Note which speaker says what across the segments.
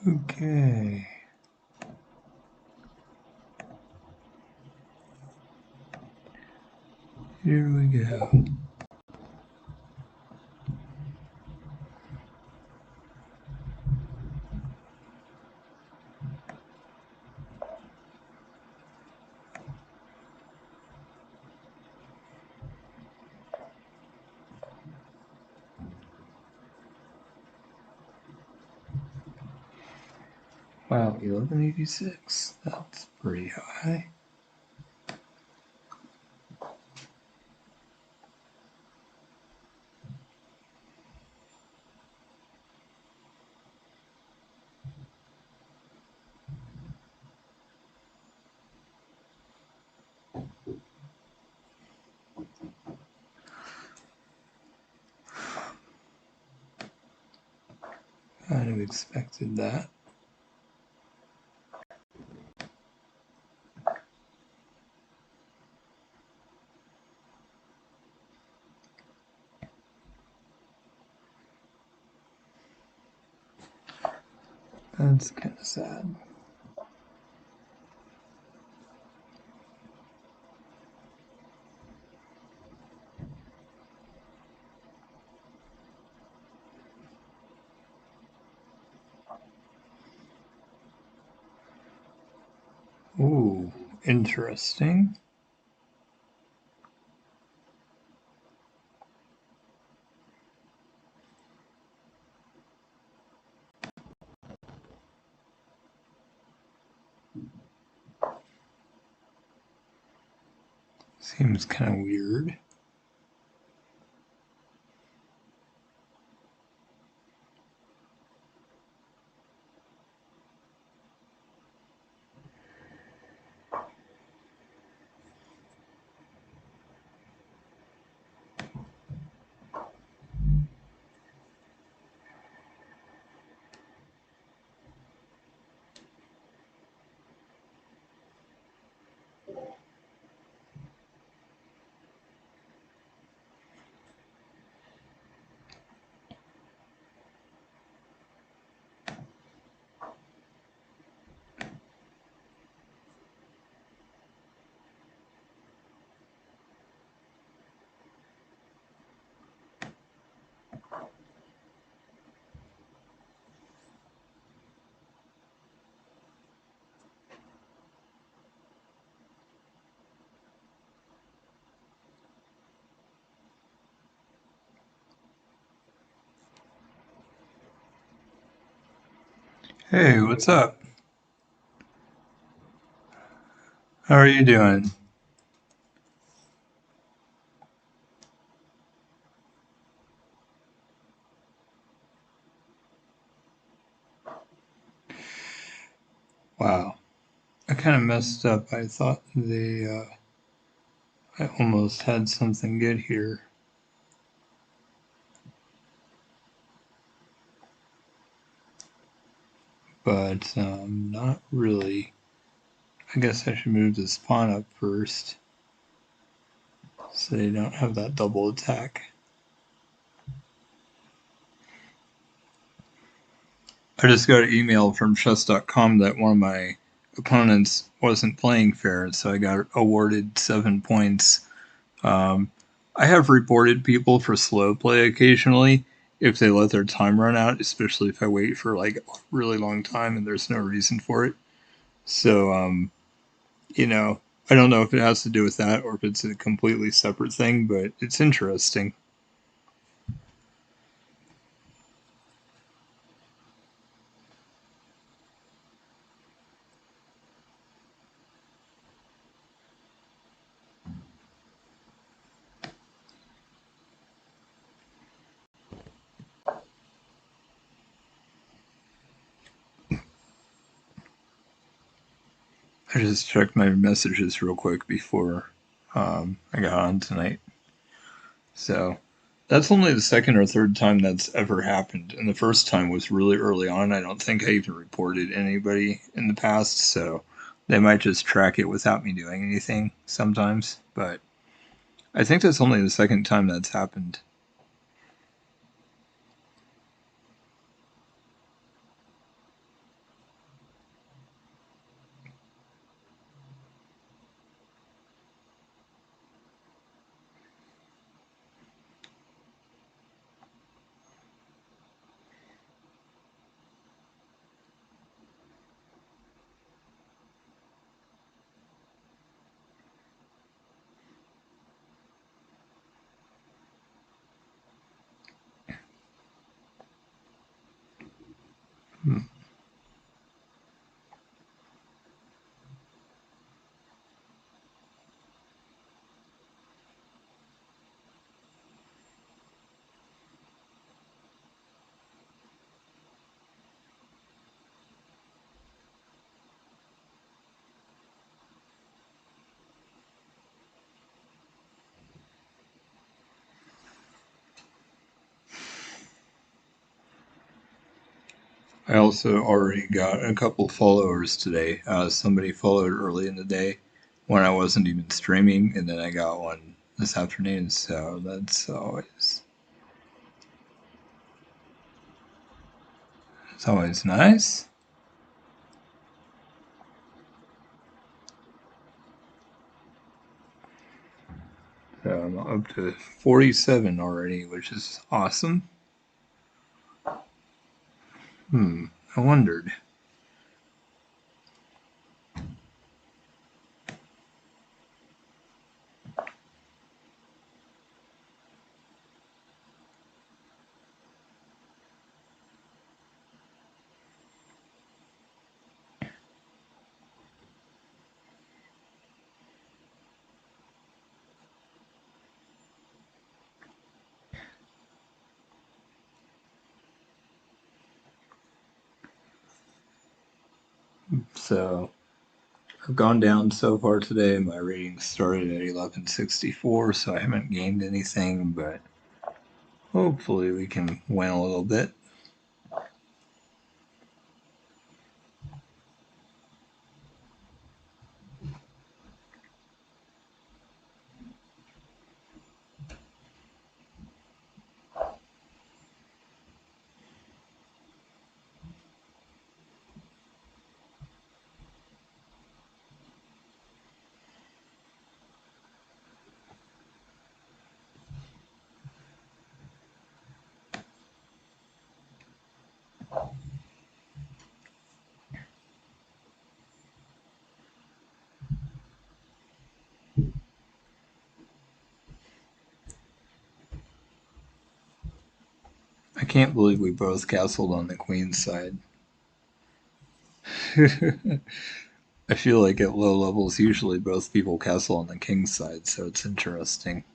Speaker 1: Okay. Here we go. Wow, 1186. That's pretty high. Kind of expected that. That's kind of sad. Ooh, interesting. Seems kind of weird. Hey, what's up? How are you doing? Wow, I kind of messed up. I thought I almost had something good here, but not really. I guess I should move this pawn up first so they don't have that double attack. I just got an email from chess.com that one of my opponents wasn't playing fair, so I got awarded 7 points. Um, I have reported people for slow play occasionally if they let their time run out, especially if I wait for like a really long time and there's no reason for it. So, you know, I don't know if it has to do with that or if it's a completely separate thing, but it's interesting. I just checked my messages real quick before I got on tonight. So that's only the second or third time that's ever happened. And the first time was really early on. I don't think I even reported anybody in the past. So they might just track it without me doing anything sometimes. But I think that's only the second time that's happened. Hmm. I also already got a couple followers today. Somebody followed early in the day when I wasn't even streaming, and then I got one this afternoon. So that's always it's always nice. So I'm up to 47 already, which is awesome. I wondered. So I've gone down so far today. My rating started at 1164, so I haven't gained anything, but hopefully we can win a little bit. I can't believe we both castled on the queen's side. I feel like at low levels, usually both people castle on the king's side, so it's interesting.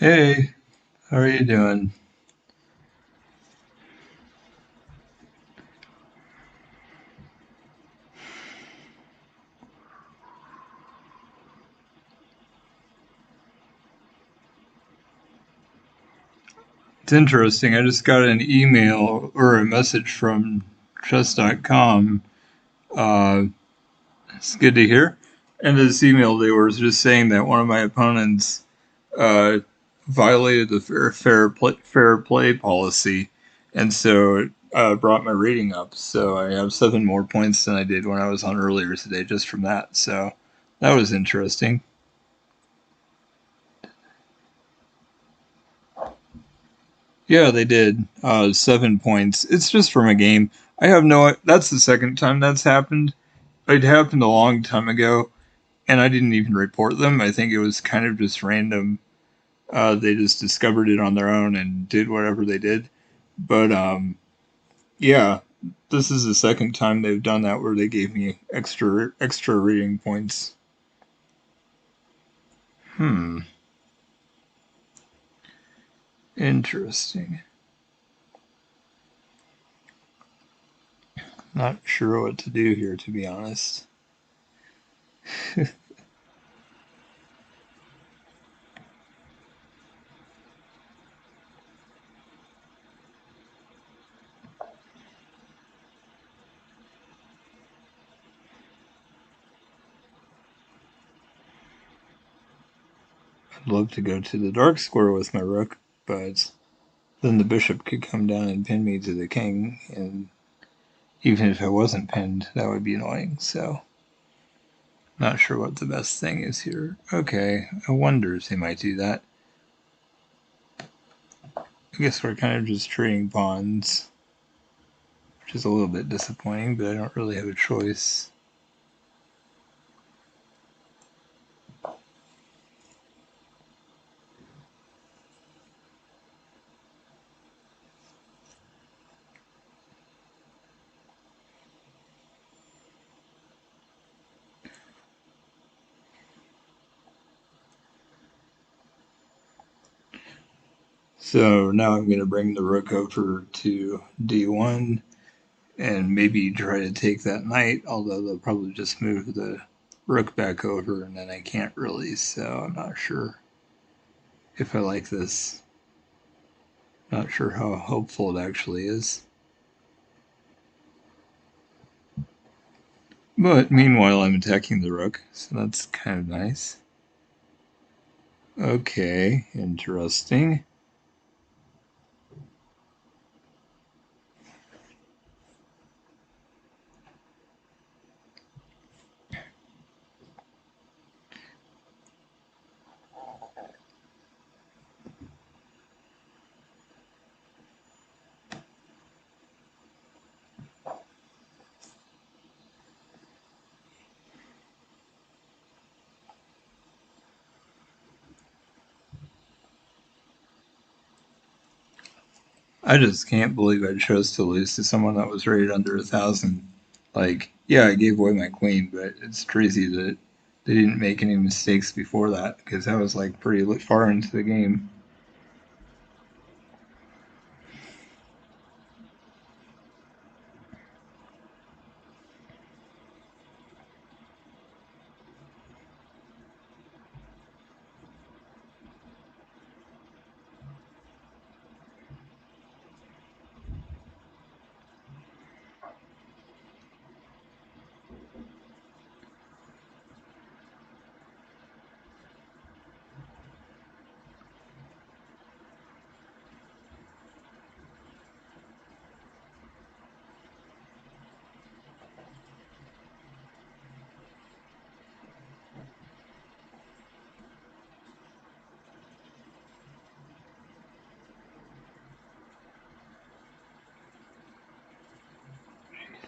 Speaker 1: Hey, how are you doing? It's interesting. I just got an email or a message from chess.com. Uh, it's good to hear. And this email, they were just saying that one of my opponents uh, violated the fair play policy, and so it brought my rating up. So I have 7 more points than I did when I was on earlier today, just from that. So that was interesting. Yeah, they did. 7 points. It's just from a game. I have no. That's the second time that's happened. It happened a long time ago, and I didn't even report them. I think it was kind of just random. They just discovered it on their own and did whatever they did. But yeah, this is the second time they've done that where they gave me extra reading points. Hmm. Interesting. Not sure what to do here, to be honest. I'd love to go to the dark square with my rook, but then the bishop could come down and pin me to the king, and even if I wasn't pinned, that would be annoying, so not sure what the best thing is here. Okay, I wonder if they might do that. I guess we're kind of just trading pawns, which is a little bit disappointing, but I don't really have a choice. So now I'm going to bring the rook over to d1 and maybe try to take that knight, although they'll probably just move the rook back over and then I can't really, so I'm not sure if I like this. Not sure how hopeful it actually is. But meanwhile, I'm attacking the rook, so that's kind of nice. Okay, interesting. I just can't believe I chose to lose to someone that was rated under 1,000. Like, yeah, I gave away my queen, but it's crazy that they didn't make any mistakes before that, because that was like pretty far into the game.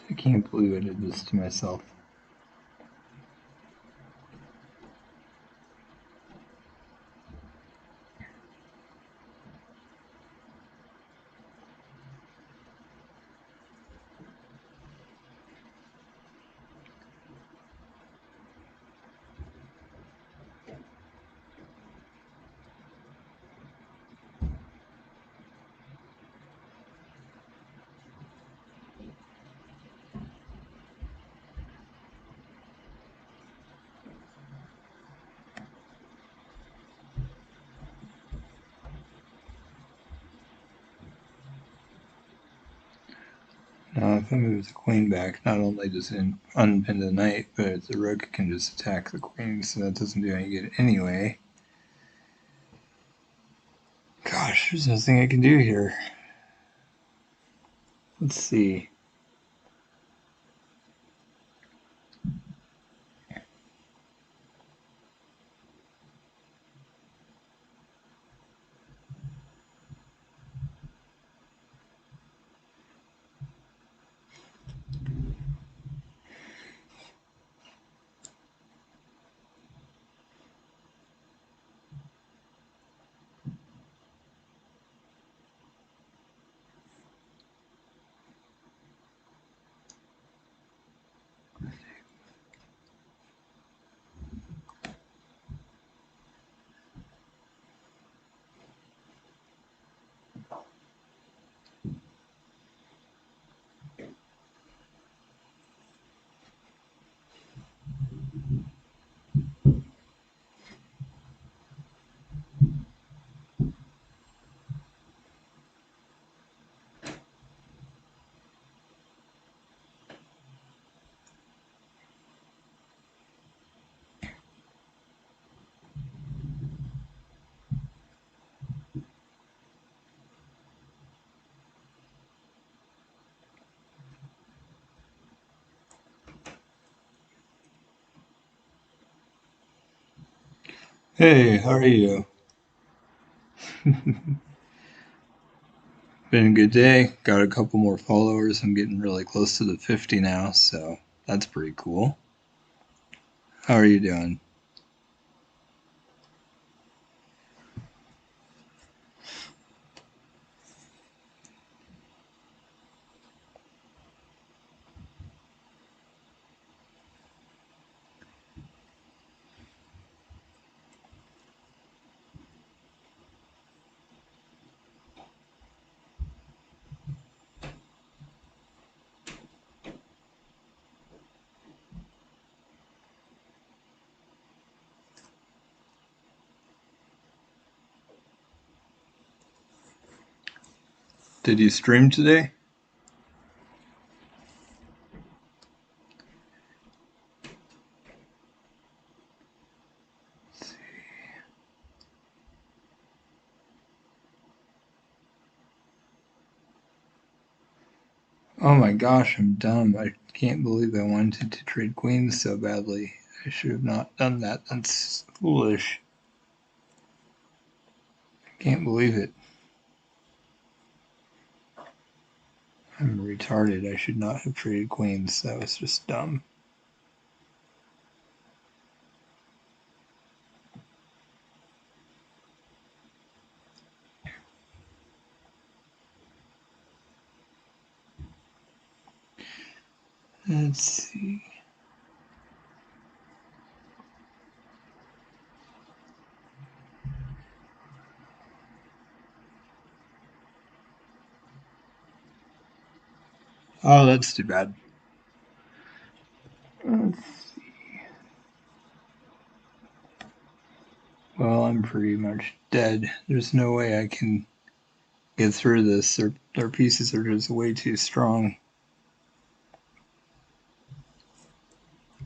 Speaker 1: I can't believe I did this to myself. Now, if I move the queen back, not only does it unpin the knight, but the rook can just attack the queen, so that doesn't do any good anyway. Gosh, there's nothing I can do here. Let's see. Hey, how are you? Been a good day. Got a couple more followers. I'm getting really close to the 50 now, so that's pretty cool. How are you doing? Did you stream today? Oh my gosh, I'm dumb. I can't believe I wanted to trade queens so badly. I should have not done that. That's foolish. Can't believe it. I'm retarded. I should not have traded queens. That was just dumb. Let's see. Oh, that's too bad. Well, I'm pretty much dead. There's no way I can get through this. Their pieces are just way too strong.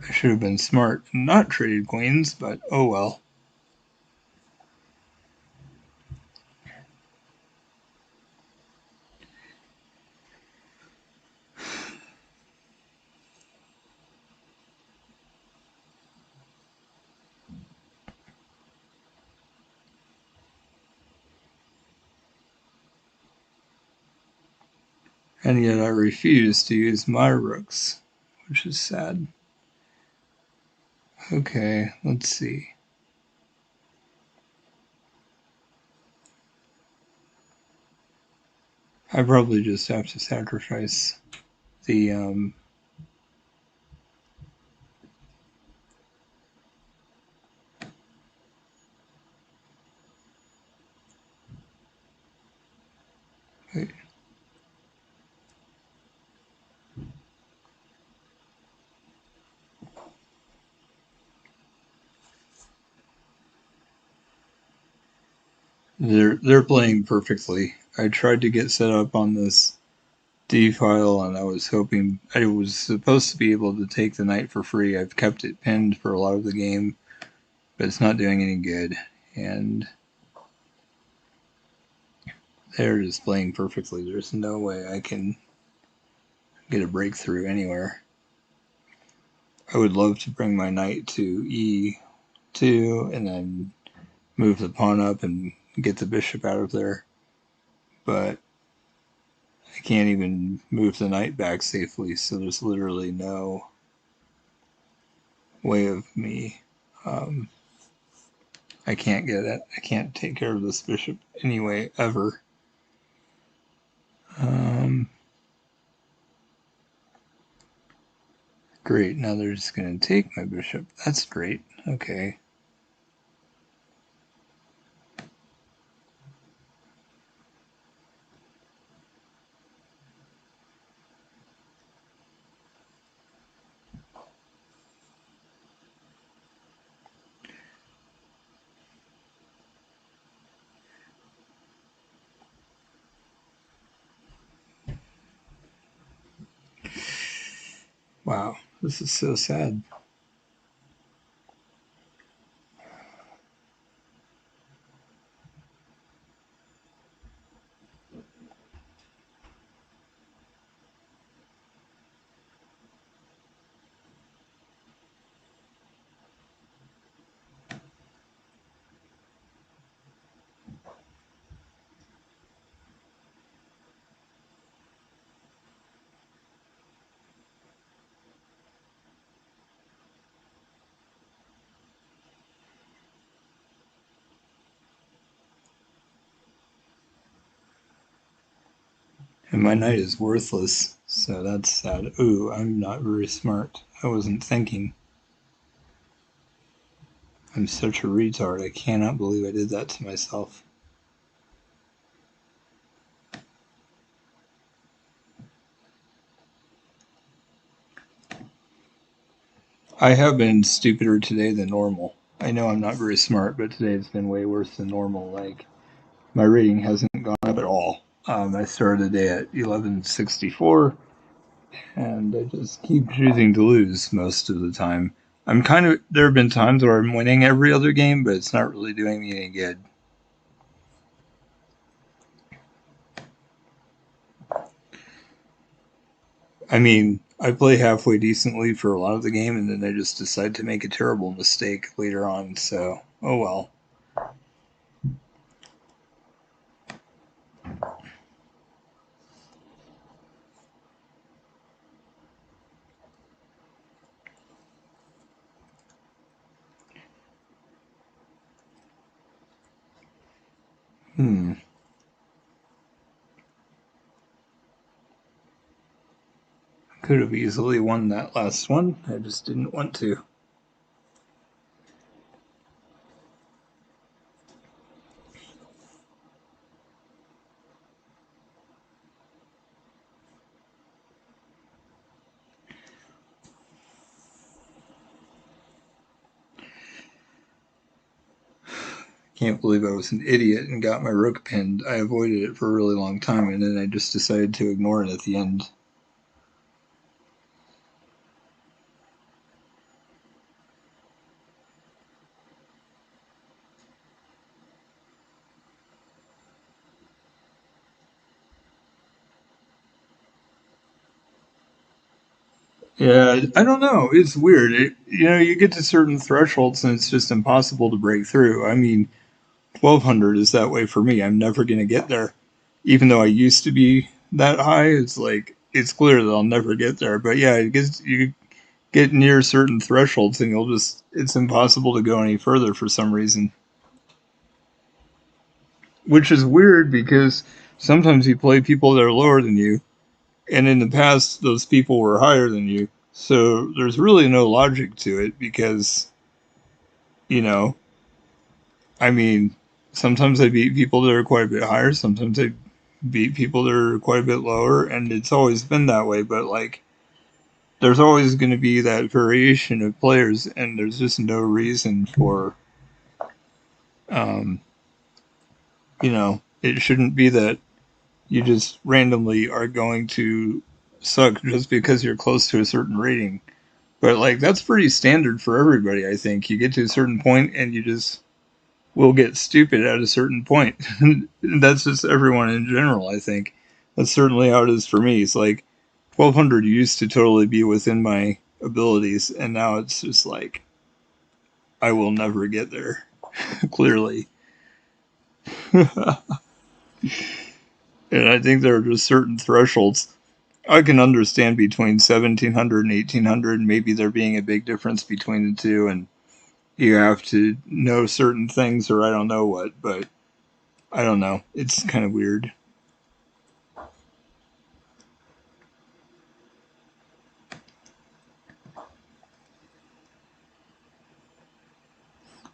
Speaker 1: I should have been smart and not traded queens, but oh well. And yet I refuse to use my rooks, which is sad. Okay, let's see. I probably just have to sacrifice the wait, they're playing perfectly. I tried to get set up on this D file and I was hoping I was supposed to be able to take the knight for free. I've kept it pinned for a lot of the game, but it's not doing any good. And they're just playing perfectly. There's no way I can get a breakthrough anywhere. I would love to bring my knight to e2 and then move the pawn up and get the bishop out of there, but I can't even move the knight back safely, so there's literally no way of me. Um, I can't get it. I can't take care of this bishop anyway, ever. Um, Great, now they're just going to take my bishop. That's great. Okay. Wow, this is so sad. And my knight is worthless, so that's sad. Ooh, I'm not very smart. I wasn't thinking. I'm such a retard. I cannot believe I did that to myself. I have been stupider today than normal. I know I'm not very smart, but today it's been way worse than normal. Like, my rating hasn't gone up at all. I started the day at 1164, and I just keep choosing to lose most of the time. There have been times where I'm winning every other game, but it's not really doing me any good. I mean, I play halfway decently for a lot of the game, and then I just decide to make a terrible mistake later on, so, oh well. Hmm. Could have easily won that last one. I just didn't want to. Can't believe I was an idiot and got my rook pinned. I avoided it for a really long time, and then I just decided to ignore it at the end. Yeah, I don't know. It's weird. You get to certain thresholds and it's just impossible to break through. I mean, 1200 is that way for me. I'm never going to get there. Even though I used to be that high, it's like, it's clear that I'll never get there. But yeah, you get near certain thresholds and it's impossible to go any further for some reason. Which is weird because sometimes you play people that are lower than you, and in the past, those people were higher than you. So there's really no logic to it because, you know, I mean, sometimes I beat people that are quite a bit higher, sometimes I beat people that are quite a bit lower, and it's always been that way. But, like, there's always going to be that variation of players, and there's just no reason for, um, it shouldn't be that you just randomly are going to suck just because you're close to a certain rating. But like that's pretty standard for everybody, I think. You get to a certain point and you just will get stupid at a certain point. That's just everyone in general, I think. That's certainly how it is for me. It's like 1200 used to totally be within my abilities and now it's just like I will never get there. Clearly. And I think there are just certain thresholds. I can understand between 1700 and 1800 maybe there being a big difference between the two, and you have to know certain things or I don't know what, but I don't know. It's kind of weird.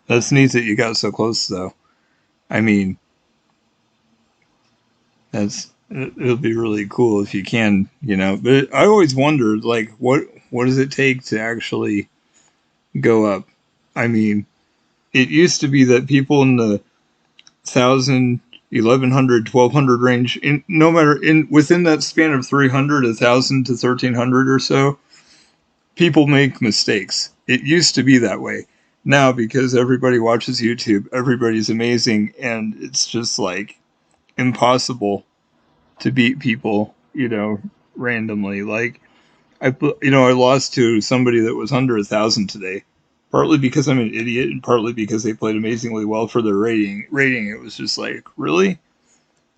Speaker 1: That's neat that you got so close, though. I mean, it'll be really cool if you can. But I always wondered, like, what does it take to actually go up? I mean, it used to be that people in the 1,000, 1,100, 1,200 range, no matter in within that span of 300, 1,000 to 1,300 or so, people make mistakes. It used to be that way. Now, because everybody watches YouTube, everybody's amazing, and it's just like impossible to beat people, randomly. Like I lost to somebody that was under 1,000 today, partly because I'm an idiot, and partly because they played amazingly well for their rating. It was just like really,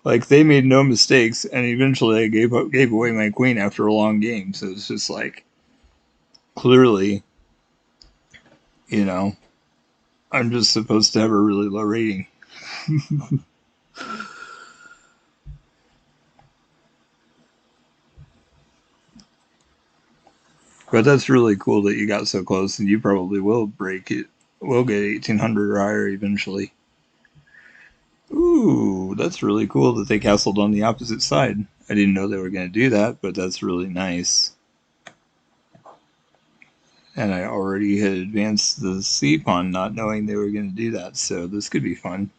Speaker 1: like they made no mistakes, and eventually I gave away my queen after a long game. So it's just like clearly, you know, I'm just supposed to have a really low rating. But that's really cool that you got so close, and you probably will break it. Will get 1800 or higher eventually. Ooh, that's really cool that they castled on the opposite side. I didn't know they were going to do that, but that's really nice. And I already had advanced the sea pawn not knowing they were going to do that, so this could be fun.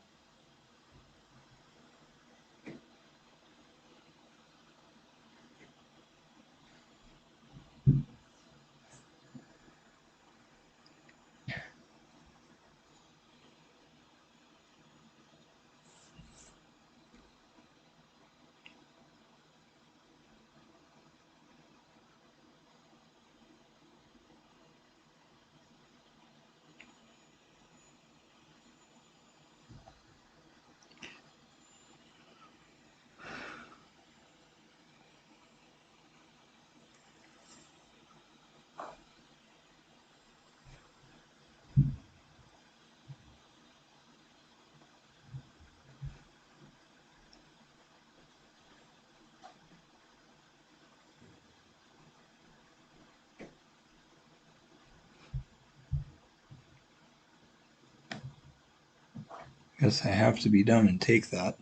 Speaker 1: Guess I have to be dumb and take that.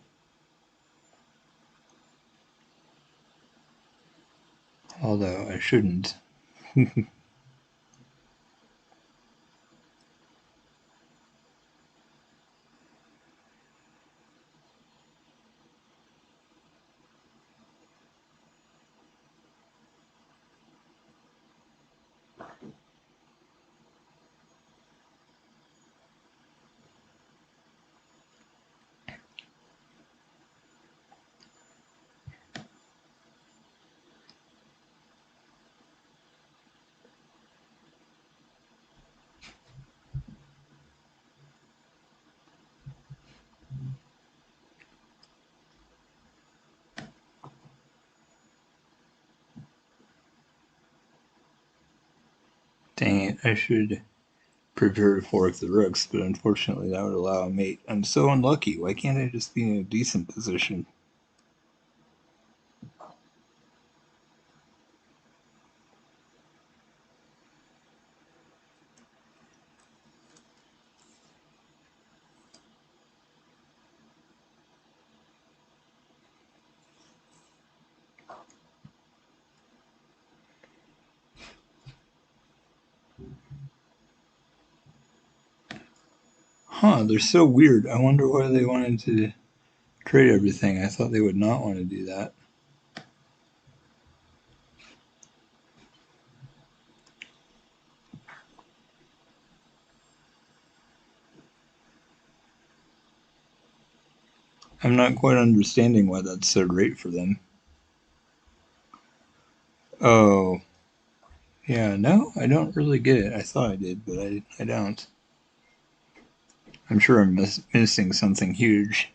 Speaker 1: Although I shouldn't. Dang it, I should prepare to fork the rooks, but unfortunately that would allow a mate. I'm so unlucky. Why can't I just be in a decent position? Huh, they're so weird. I wonder why they wanted to trade everything. I thought they would not want to do that. I'm not quite understanding why that's so great for them. Oh, yeah, no, I don't really get it. I thought I did, but I don't. I'm sure I'm missing something huge.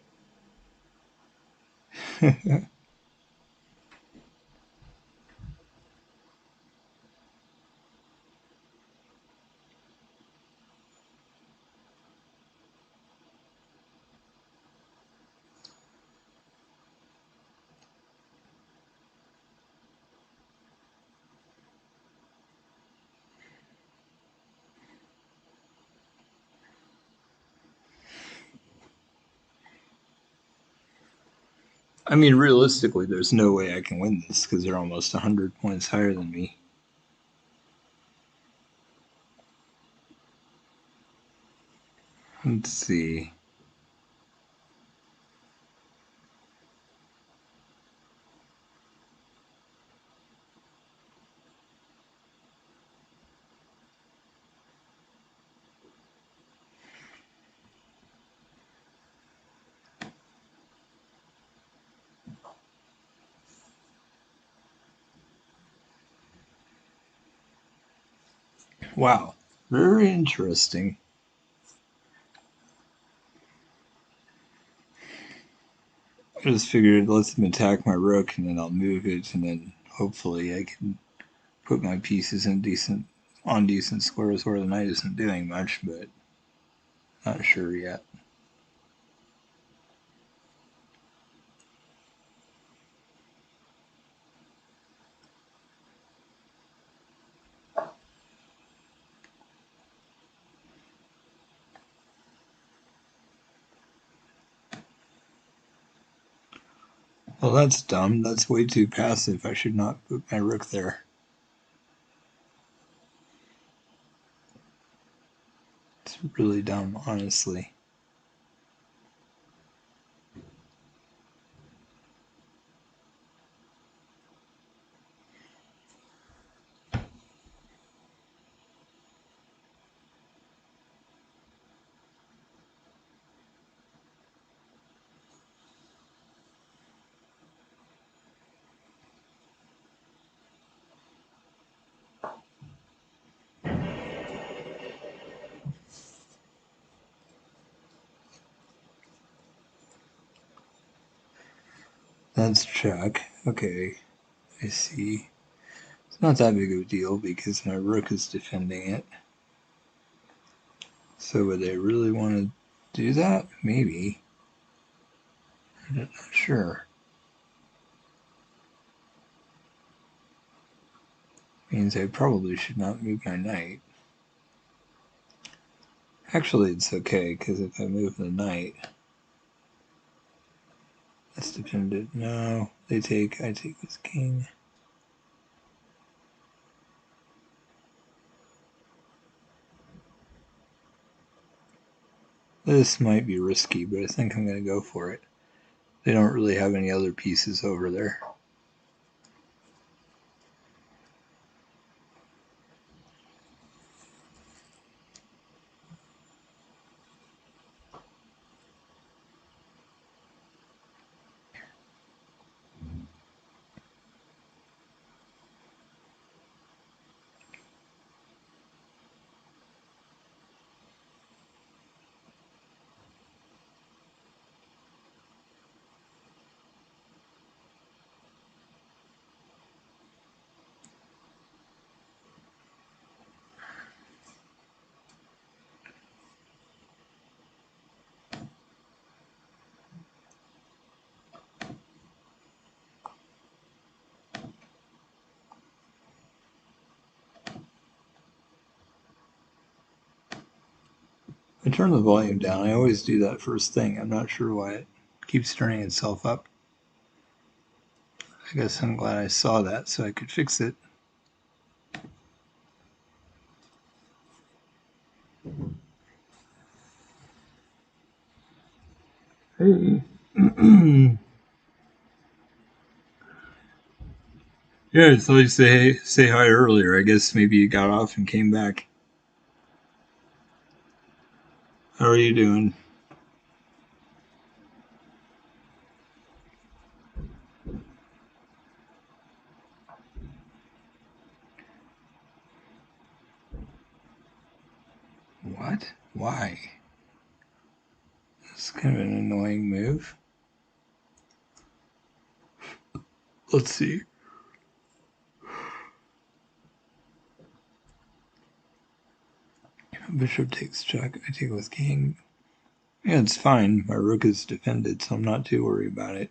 Speaker 1: I mean, realistically, there's no way I can win this because they're almost 100 points higher than me. Let's see. Wow, very interesting. I just figured let them attack my rook and then I'll move it and then hopefully I can put my pieces in decent squares where the knight isn't doing much, but not sure yet. Well, that's dumb. That's way too passive. I should not put my rook there. It's really dumb, honestly. That's check. Okay, I see. It's not that big of a deal because my rook is defending it. So would they really want to do that? Maybe. I'm not sure. Means I probably should not move my knight. Actually, it's okay, because if I move the knight, that's dependent. No, I take this king. This might be risky, but I think I'm going to go for it. They don't really have any other pieces over there. I turn the volume down. I always do that first thing. I'm not sure why it keeps turning itself up. I guess I'm glad I saw that so I could fix it. Hey. Yeah, I thought you say hi earlier. I guess maybe you got off and came back. How are you doing? What? Why? That's kind of an annoying move. Let's see. Bishop takes check. I take with king. Yeah, it's fine. My rook is defended, so I'm not too worried about it.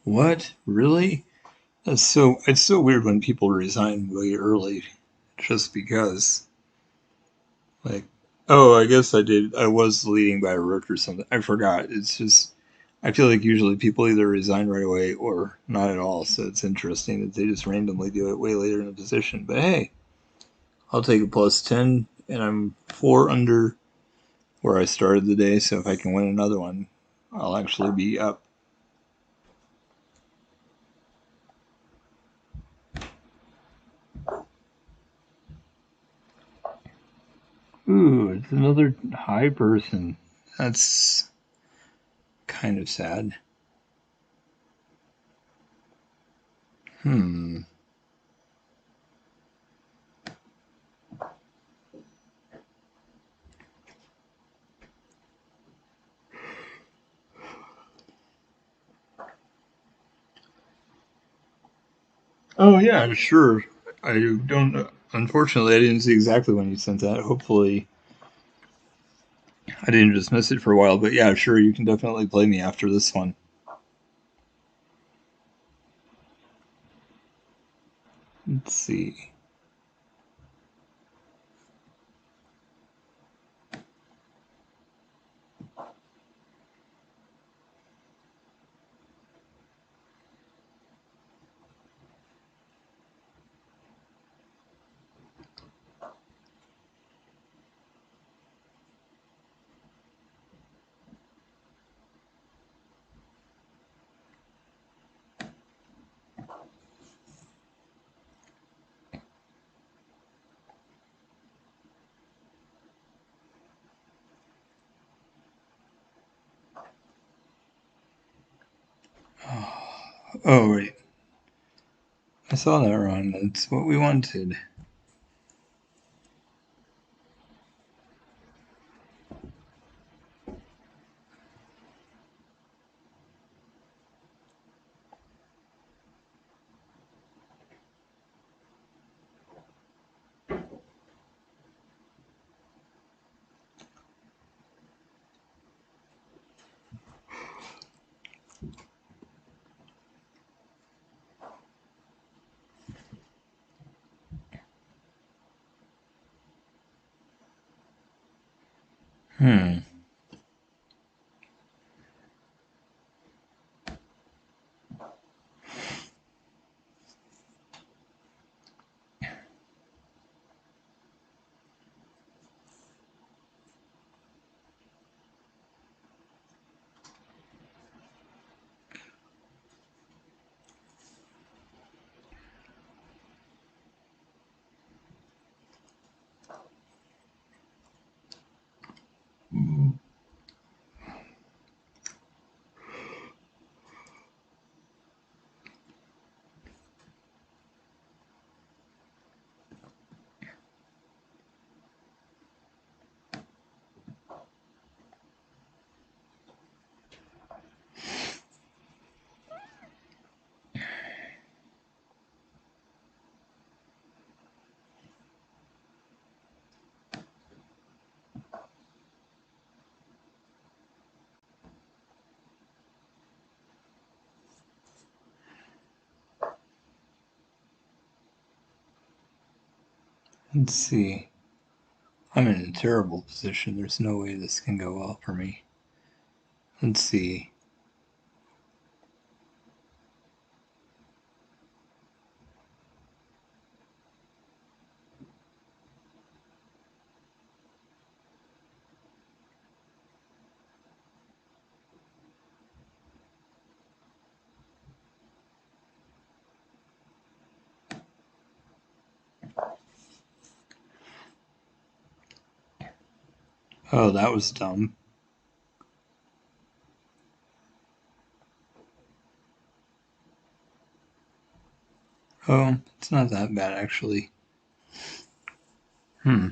Speaker 1: What? Really? It's so weird when people resign way early just because. Like, oh, I guess I did. I was leading by a rook or something. I forgot. It's just, I feel like usually people either resign right away or not at all. So it's interesting that they just randomly do it way later in the position. But hey, I'll take a plus 10, and I'm 4 under where I started the day. So if I can win another one, I'll actually be up. Ooh, it's another high person. That's kind of sad. Hmm. Oh yeah, sure. I don't. Unfortunately, I didn't see exactly when you sent that. Hopefully, I didn't just miss it for a while. But yeah, sure. You can definitely play me after this one. Let's see. Oh wait, I saw that wrong. That's what we wanted. Hmm. Let's see. I'm in a terrible position. There's no way this can go well for me. Let's see. Oh, that was dumb. Oh, it's not that bad actually. Hmm.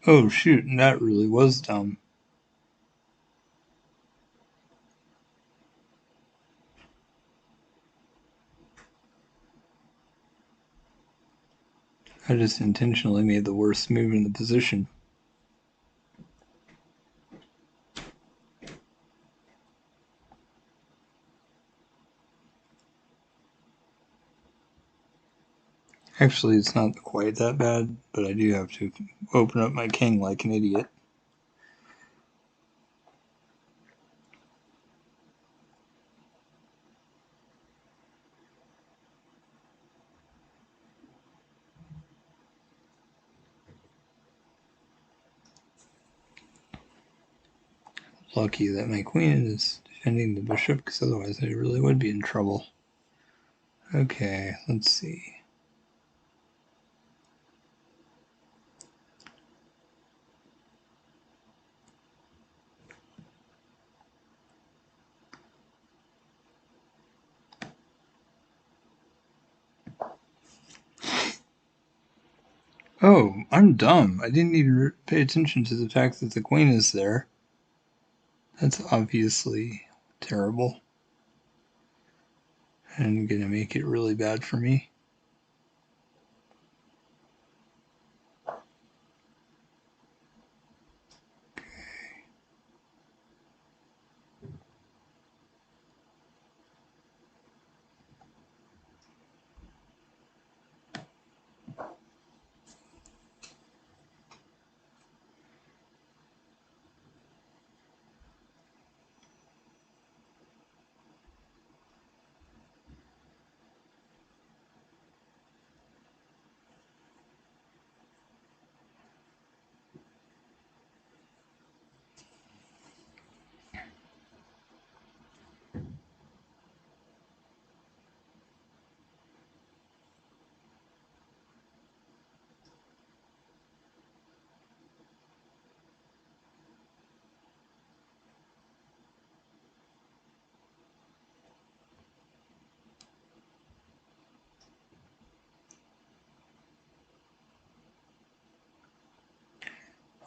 Speaker 1: Oh shoot, that really was dumb. I just intentionally made the worst move in the position. Actually, it's not quite that bad, but I do have to open up my king like an idiot. Lucky that my queen is defending the bishop, because otherwise I really would be in trouble. Okay, let's see. Oh, I'm dumb. I didn't even pay attention to the fact that the queen is there. That's obviously terrible. And gonna make it really bad for me.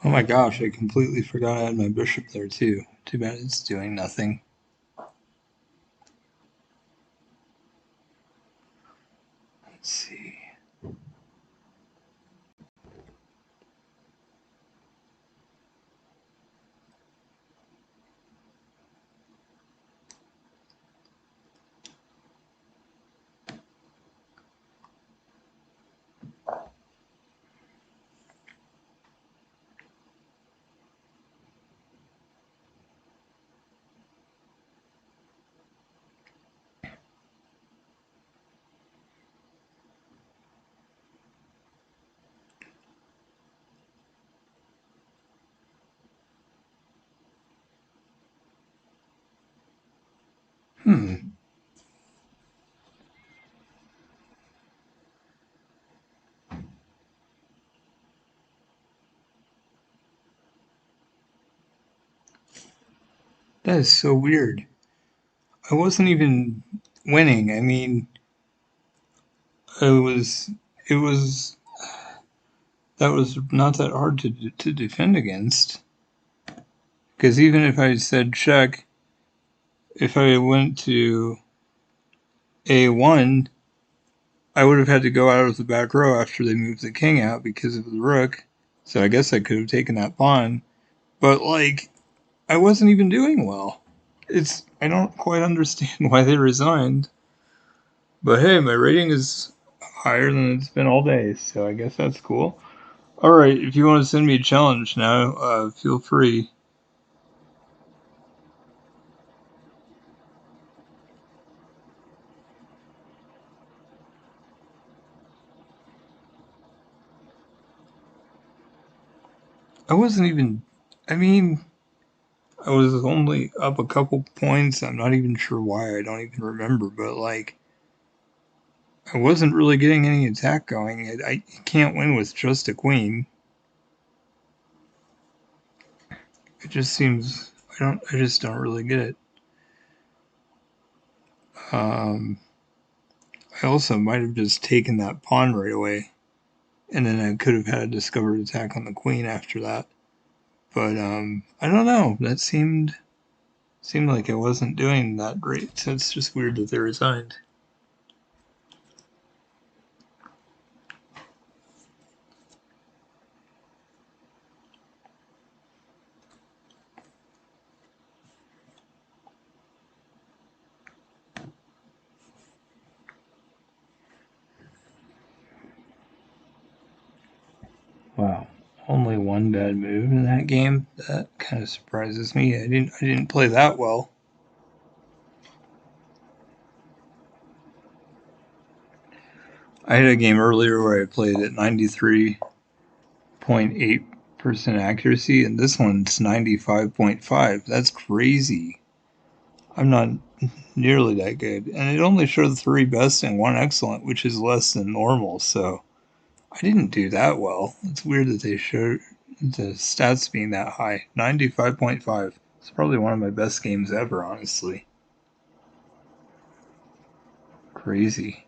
Speaker 1: Oh my gosh, I completely forgot I had my bishop there too. Too bad it's doing nothing. Let's see. Hmm. That is so weird. I wasn't even winning. I mean, it was it was that was not that hard to defend against. Because even if I said check, if I went to a1, I would have had to go out of the back row after they moved the king out because of the rook. So I guess I could have taken that pawn. But like, I wasn't even doing well. I don't quite understand why they resigned. But hey, my rating is higher than it's been all day, so I guess that's cool. Alright, if you want to send me a challenge now, feel free. I wasn't even. I mean, I was only up a couple points. I'm not even sure why. I don't even remember. But, like, I wasn't really getting any attack going. I can't win with just a queen. It just seems. I just don't really get it. Um, I also might have just taken that pawn right away. And then I could have had a discovered attack on the queen after that. But I don't know. That seemed like I wasn't doing that great. So it's just weird that they resigned. Only one bad move in that game. That kind of surprises me. I didn't play that well. I had a game earlier where I played at 93.8% accuracy, and this one's 95.5. That's crazy. I'm not nearly that good. And it only showed 3 best and 1 excellent, which is less than normal, so I didn't do that well. It's weird that they showed the stats being that high. 95.5. It's probably one of my best games ever, honestly. Crazy.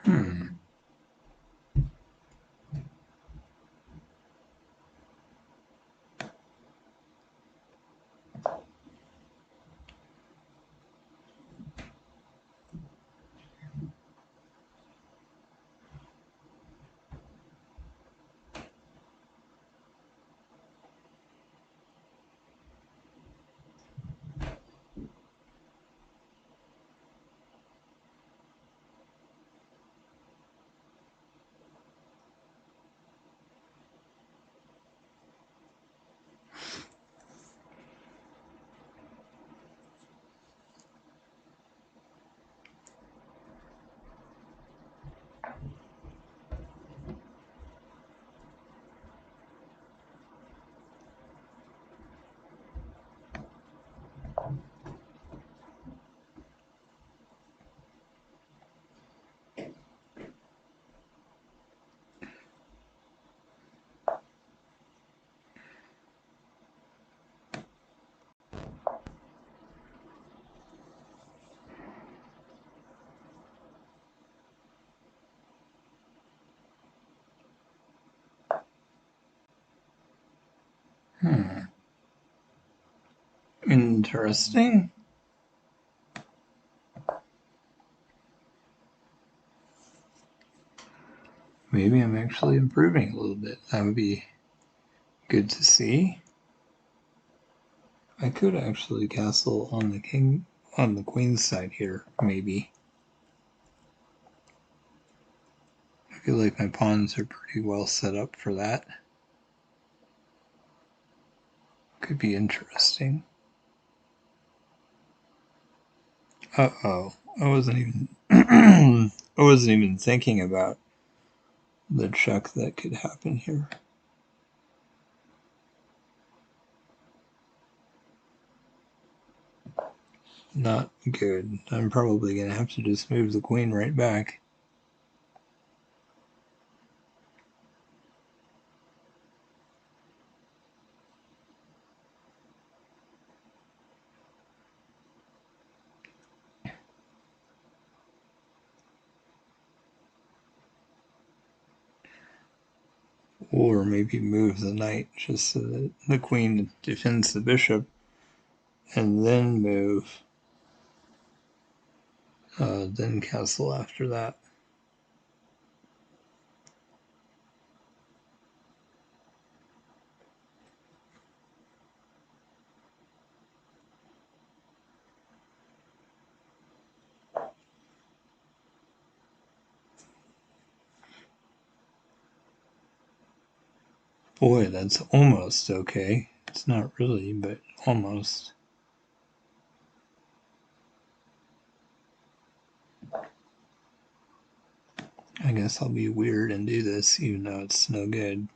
Speaker 1: Hmm. Hmm. Interesting. Maybe I'm actually improving a little bit. That would be good to see. I could actually castle on the king on the queen's side here, maybe. I feel like my pawns are pretty well set up for that. Could be interesting. Uh-oh. I wasn't even I wasn't even thinking about the check that could happen here. Not good. I'm probably gonna have to just move the queen right back. Or maybe move the knight just so that the queen defends the bishop, and then move, then castle after that. Boy, that's almost okay. It's not really, but almost. I guess I'll be weird and do this even though it's no good.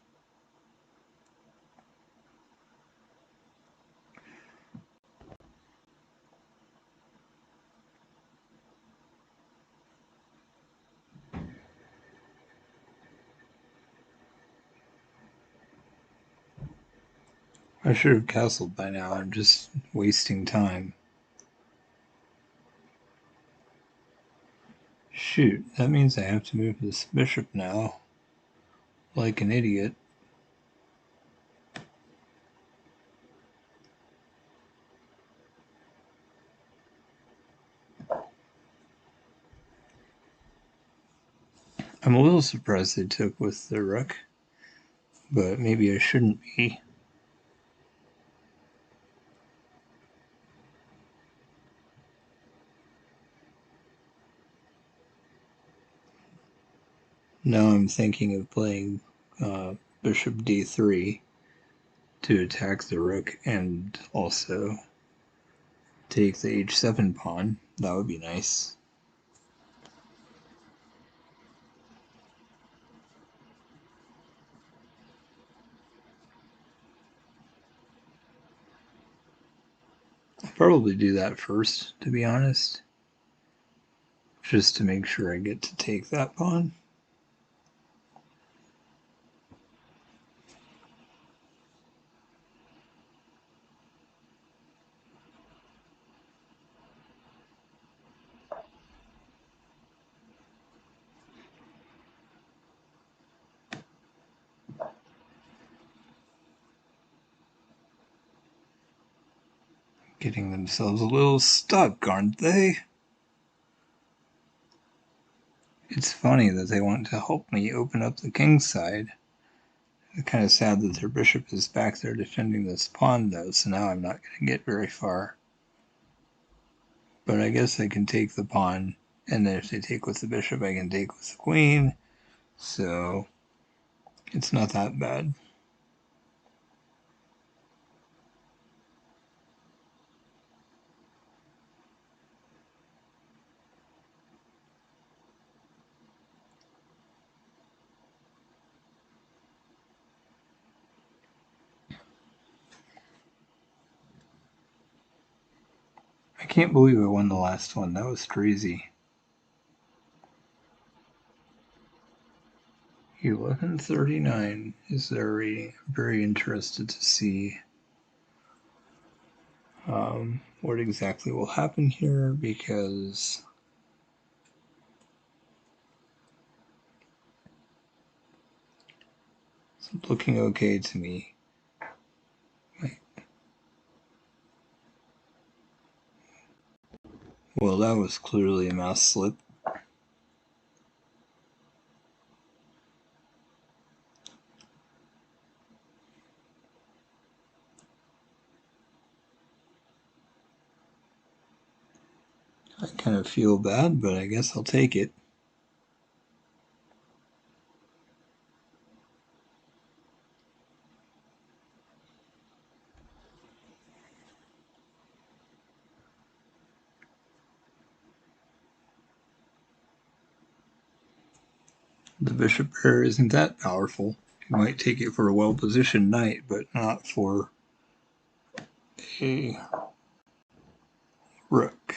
Speaker 1: I should have castled by now. I'm just wasting time. Shoot, that means I have to move this bishop now. Like an idiot. I'm a little surprised they took with the rook, but maybe I shouldn't be. Now I'm thinking of playing bishop d3 to attack the rook and also take the h7 pawn. That would be nice. I'll probably do that first, to be honest, just to make sure I get to take that pawn. Getting themselves a little stuck, aren't they? It's funny that they want to help me open up the king's side. It's kind of sad that their bishop is back there defending this pawn, though, so now I'm not going to get very far. But I guess I can take the pawn, and then if they take with the bishop, I can take with the queen, so it's not that bad. I can't believe I won the last one. That was crazy. 1139 is their rating. I'm very interested to see what exactly will happen here, because it's looking okay to me. Well, that was clearly a mouse slip. I kind of feel bad, but I guess I'll take it. The bishop pair isn't that powerful. You might take it for a well-positioned knight, but not for a rook.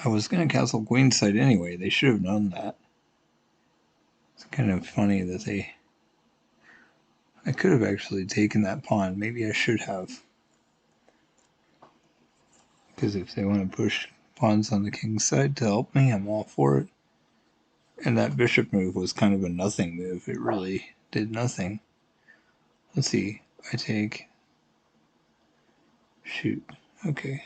Speaker 1: I was going to castle queenside anyway. They should have known that. It's kind of funny that I could have actually taken that pawn. Maybe I should have. Because if they want to push pawns on the king's side to help me, I'm all for it. And that bishop move was kind of a nothing move. It really did nothing. Let's see. I take... Shoot. Okay.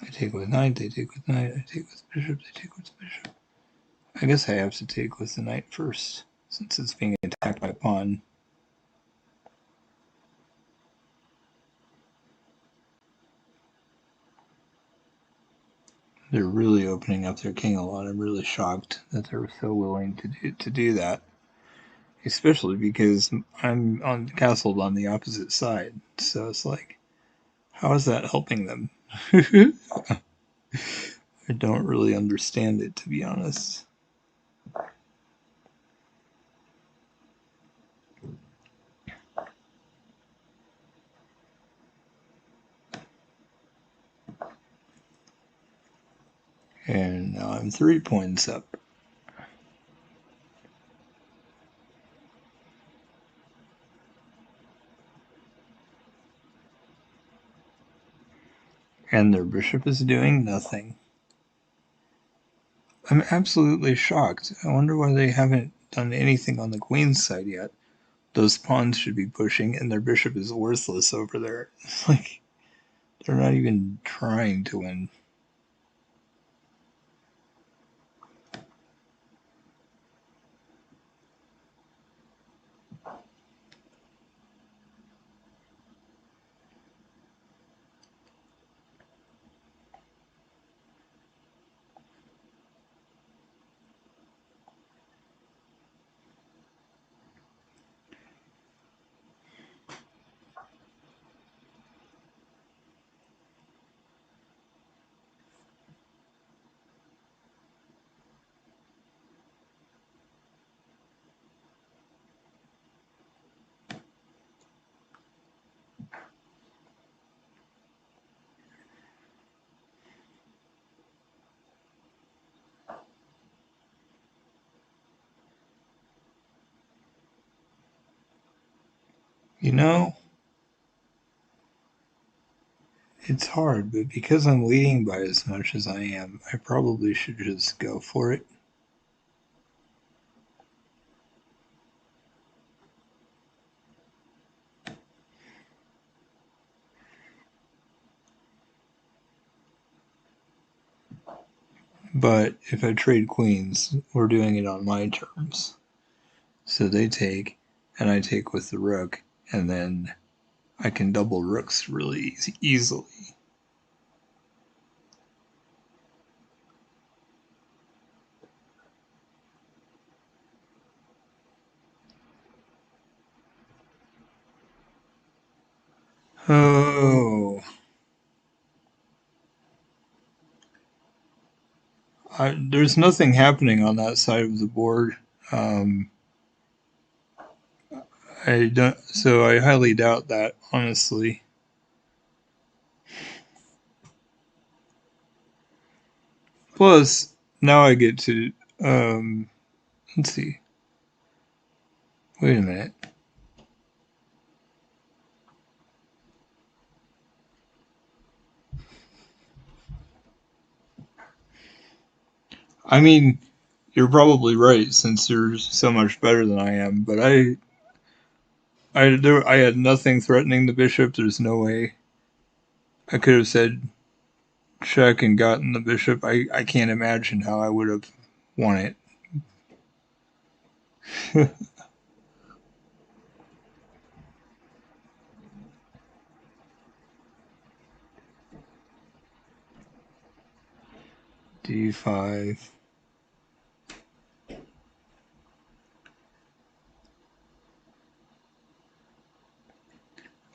Speaker 1: I take with knight, they take with knight, I take with bishop, they take with bishop. I guess I have to take with the knight first, since it's being attacked by pawn. They're really opening up their king a lot. I'm really shocked that they're so willing to do that. Especially because I'm castled on the opposite side. So it's like, how is that helping them? I don't really understand it, to be honest. And now I'm 3 points up. And their bishop is doing nothing. I'm absolutely shocked. I wonder why they haven't done anything on the queen's side yet. Those pawns should be pushing, and their bishop is worthless over there. It's like, they're not even trying to win. You know, it's hard, but because I'm leading by as much as I am, I probably should just go for it. But if I trade queens, we're doing it on my terms. So they take, and I take with the rook, and then I can double rooks really easily. Oh, there's nothing happening on that side of the board. Um, I don't, so I highly doubt that, honestly. Plus, now I get to, let's see. Wait a minute. I mean, you're probably right since you're so much better than I am, but I had nothing threatening the bishop. There's no way I could have said check and gotten the bishop. I can't imagine how I would have won it. D5.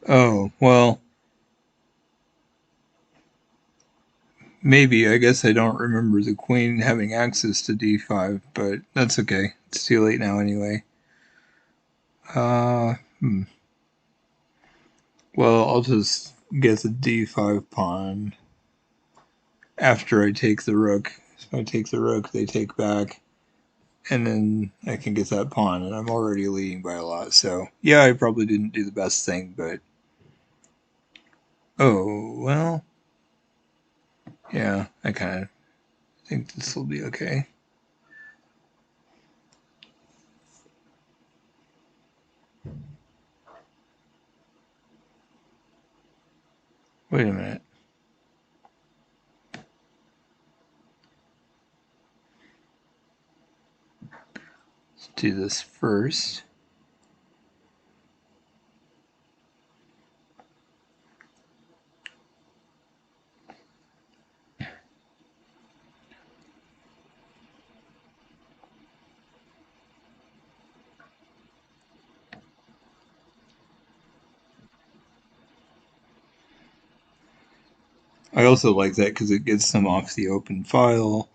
Speaker 1: Oh, well, maybe. I guess I don't remember the queen having access to D5, but that's okay. It's too late now anyway. Uh, hmm. Well, I'll just get the D5 pawn after I take the rook. If I take the rook, they take back, and then I can get that pawn, and I'm already leading by a lot. So, yeah, I probably didn't do the best thing, but oh, well, yeah, I kind of think this will be okay. Wait a minute. do this first. I also like that because it gets them off the open file,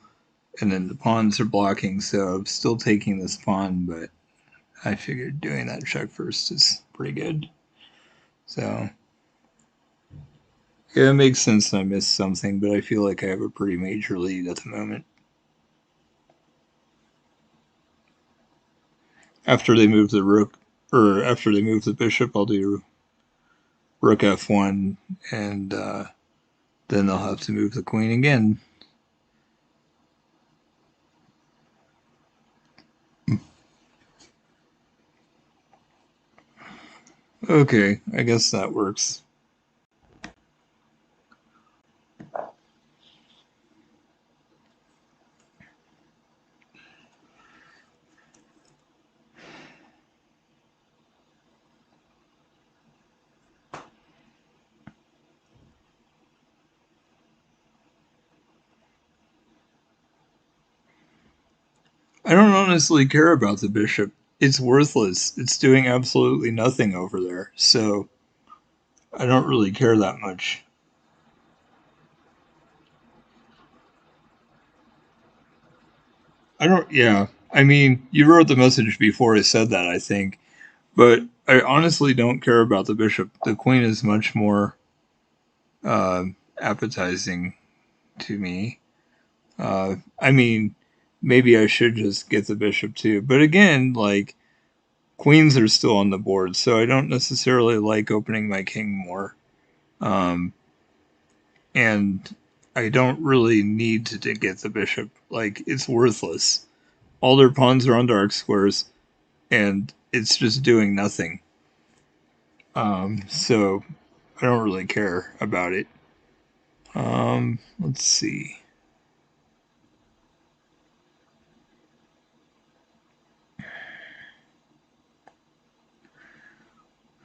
Speaker 1: and then the pawns are blocking, so I'm still taking this pawn, but I figured doing that check first is pretty good. So, yeah, it makes sense I missed something, but I feel like I have a pretty major lead at the moment. After they move the rook, or after they move the bishop, I'll do rook f1, and then they'll have to move the queen again. Okay, I guess that works. I don't honestly care about the bishop. It's worthless. It's doing absolutely nothing over there, so I don't really care that much. I don't, yeah. I mean, you wrote the message before I said that, I think, but I honestly don't care about the bishop. The queen is much more uh, appetizing to me. I mean, maybe I should just get the bishop too. But again, like, queens are still on the board, so I don't necessarily like opening my king more. Um, and I don't really need to get the bishop. Like, it's worthless. All their pawns are on dark squares, and it's just doing nothing. So I don't really care about it. Let's see.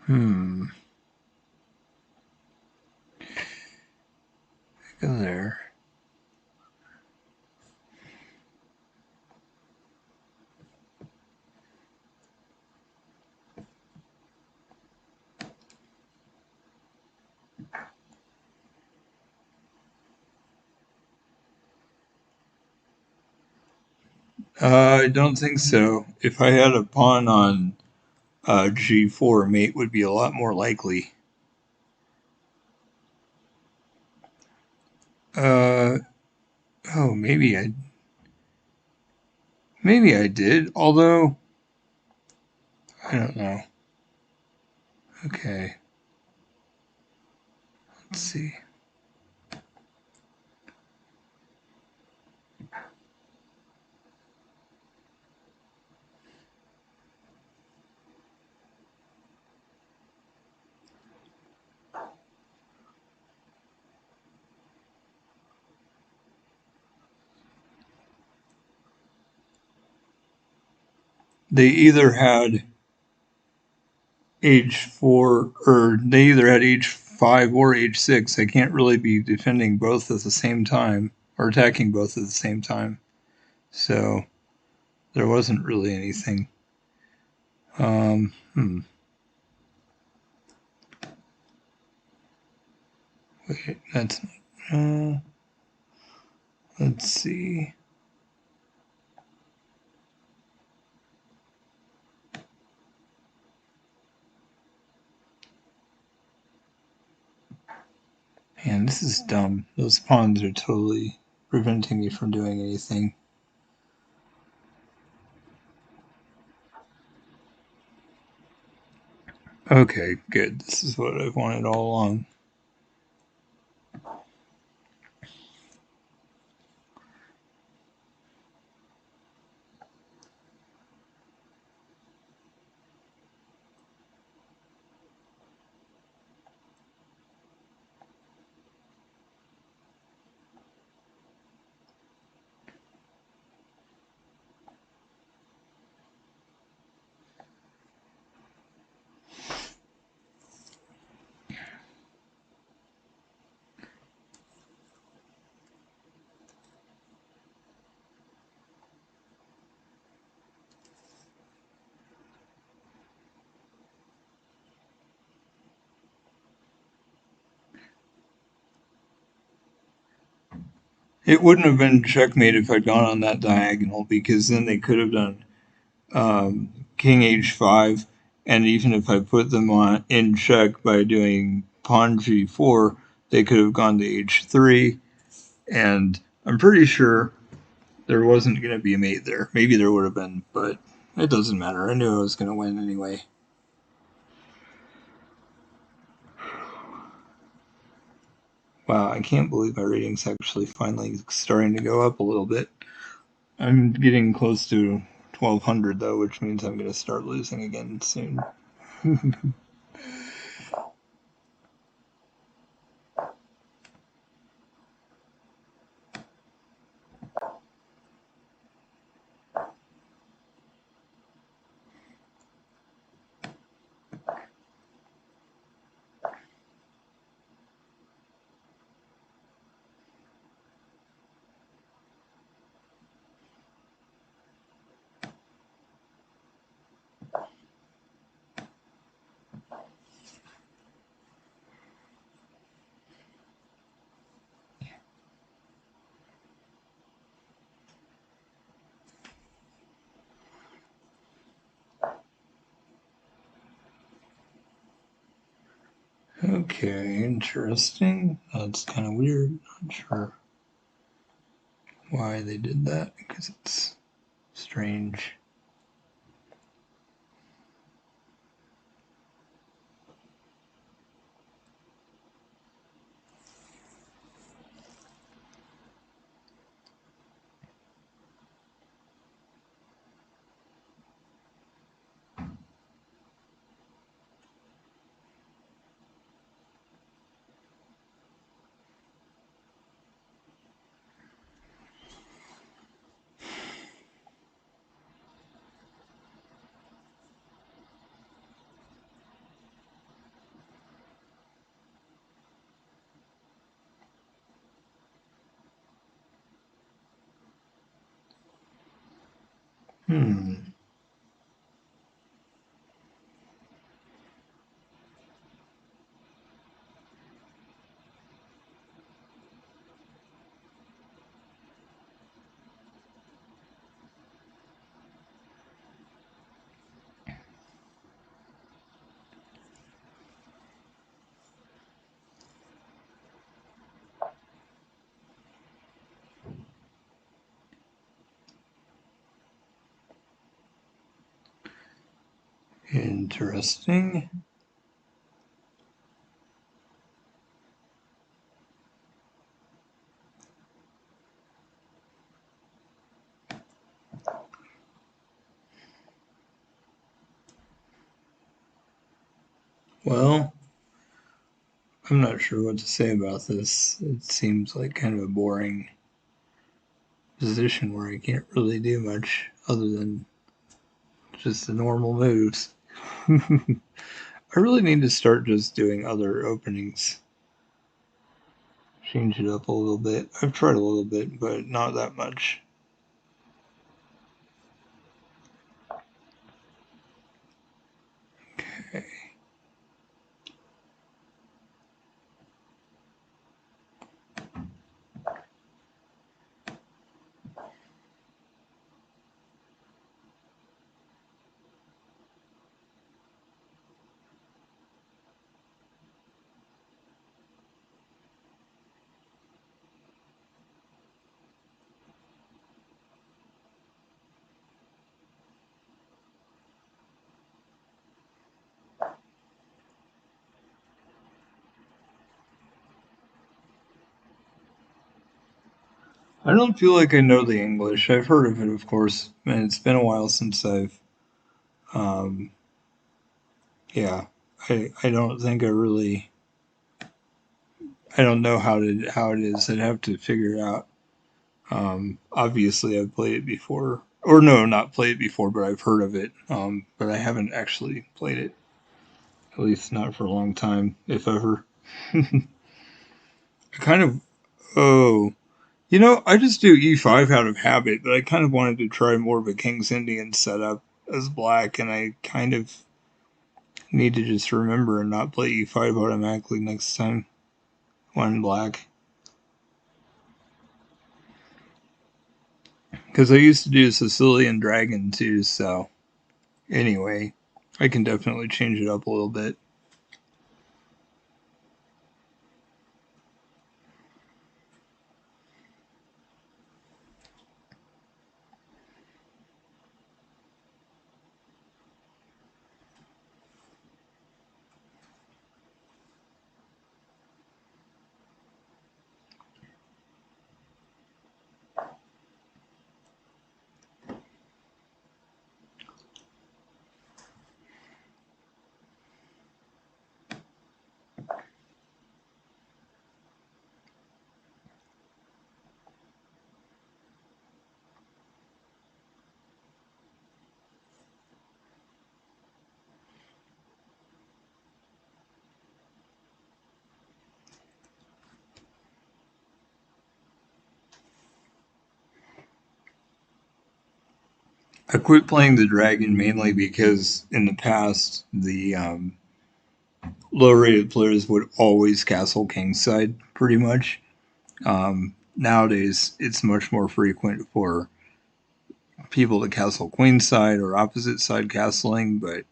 Speaker 1: Hmm. Go there. I don't think so. If I had a pawn on g4, mate would be a lot more likely. Uh, oh, maybe I did. Although I don't know. Okay, let's see. They either had h4 or they either had h5 or h6. I can't really be defending both at the same time or attacking both at the same time. So there wasn't really anything. Hmm. Wait, that's let's see. Man, this is dumb. Those pawns are totally preventing me from doing anything. Okay, good. This is what I've wanted all along. It wouldn't have been checkmate if I'd gone on that diagonal, because then they could have done king h5, and even if I put them on in check by doing pawn g4, they could have gone to h3, and I'm pretty sure there wasn't going to be a mate there. Maybe there would have been, but it doesn't matter. I knew I was going to win anyway. Wow, I can't believe my rating's actually finally starting to go up a little bit. I'm getting close to 1200 though, which means I'm going to start losing again soon. Okay, interesting. That's kind of weird. Not sure why they did that, because it's strange. Hmm. Interesting. Well, I'm not sure what to say about this. It seems like kind of a boring position where I can't really do much other than just the normal moves. I really need to start just doing other openings. Change it up a little bit. I've tried a little bit, but not that much. Okay. I don't feel like I know the English. I've heard of it, of course, and it's been a while since I've, um, yeah. I don't think I really, I don't know how it is. I'd have to figure it out. Obviously, I've played it before, or no, not played it before, but I've heard of it. But I haven't actually played it, at least not for a long time, if ever. I kind of, oh, I just do e5 out of habit, but I kind of wanted to try more of a King's Indian setup as black, and I kind of need to just remember and not play e5 automatically next time when black. Because I used to do Sicilian Dragon too, so anyway, I can definitely change it up a little bit. I quit playing the dragon mainly because in the past the low rated players would always castle kingside pretty much. Nowadays, it's much more frequent for people to castle queenside or opposite side castling, but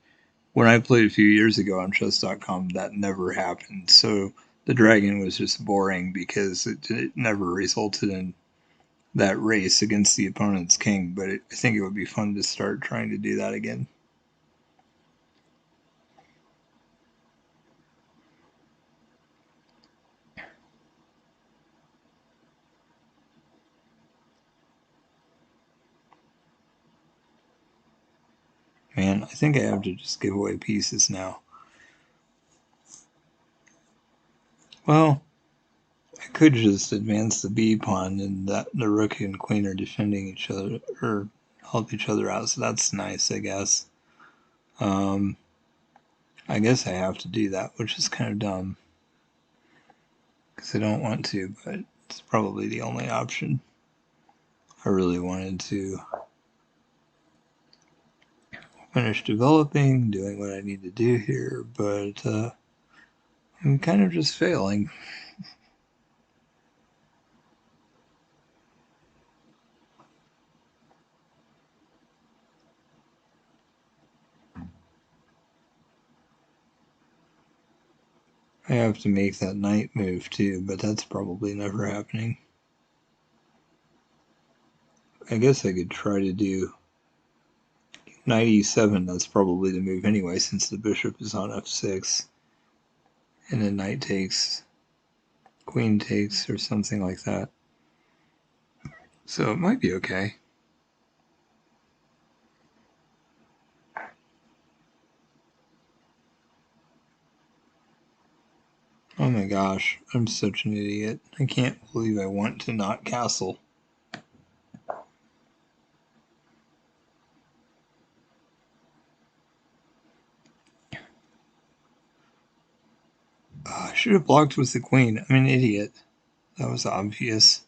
Speaker 1: when I played a few years ago on chess.com, that never happened. So the dragon was just boring because it never resulted in that race against the opponent's king. But I think it would be fun to start trying to do that again. Man, I think I have to just give away pieces now. Well, I could just advance the b pawn, and that the rook and queen are defending each other or help each other out. So that's nice, I guess. Um, I guess I have to do that, which is kind of dumb because I don't want to, but it's probably the only option. I really wanted to finish developing, doing what I need to do here, but I'm kind of just failing. I have to make that knight move too, but that's probably never happening. I guess I could try to do knight e7. That's probably the move anyway, since the bishop is on f6. And then knight takes, queen takes, or something like that. So it might be okay. Oh my gosh, I'm such an idiot. I can't believe I want to not castle. I should have blocked with the queen. I'm an idiot. That was obvious.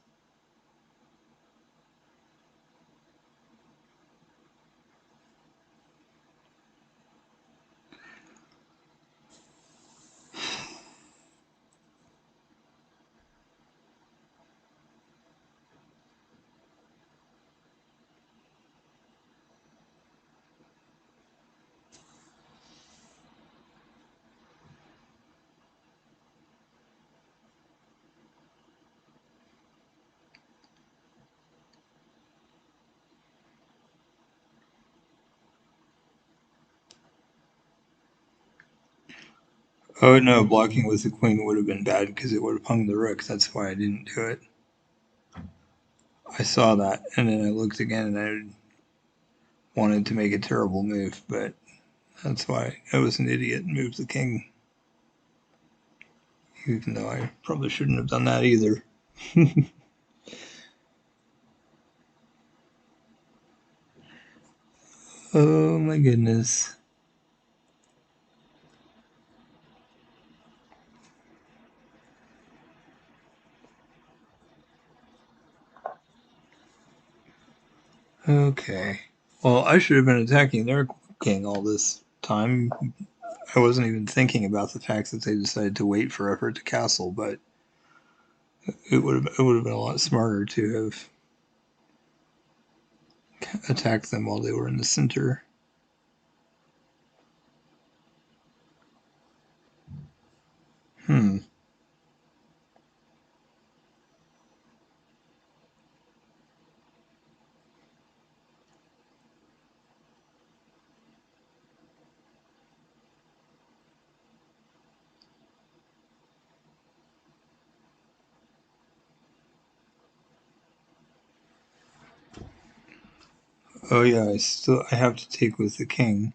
Speaker 1: Oh no, blocking with the queen would have been bad because it would have hung the rook. That's why I didn't do it. I saw that, and then I looked again, and I wanted to make a terrible move, but that's why I was an idiot and moved the king. Even though I probably shouldn't have done that either. Oh my goodness. Okay. Well, I should have been attacking their king all this time. I wasn't even thinking about the fact that they decided to wait forever to castle, but it would have been a lot smarter to have attack them while they were in the center. Oh yeah, I have to take with the king.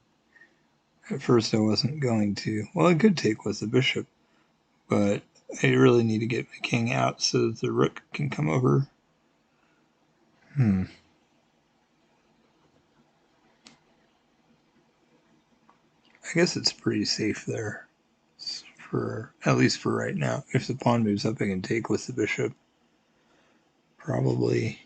Speaker 1: At first I wasn't going to. Well, I could take with the bishop, but I really need to get my king out so that the rook can come over. I guess it's pretty safe there, for at least for right now. If the pawn moves up, I can take with the bishop. Probably.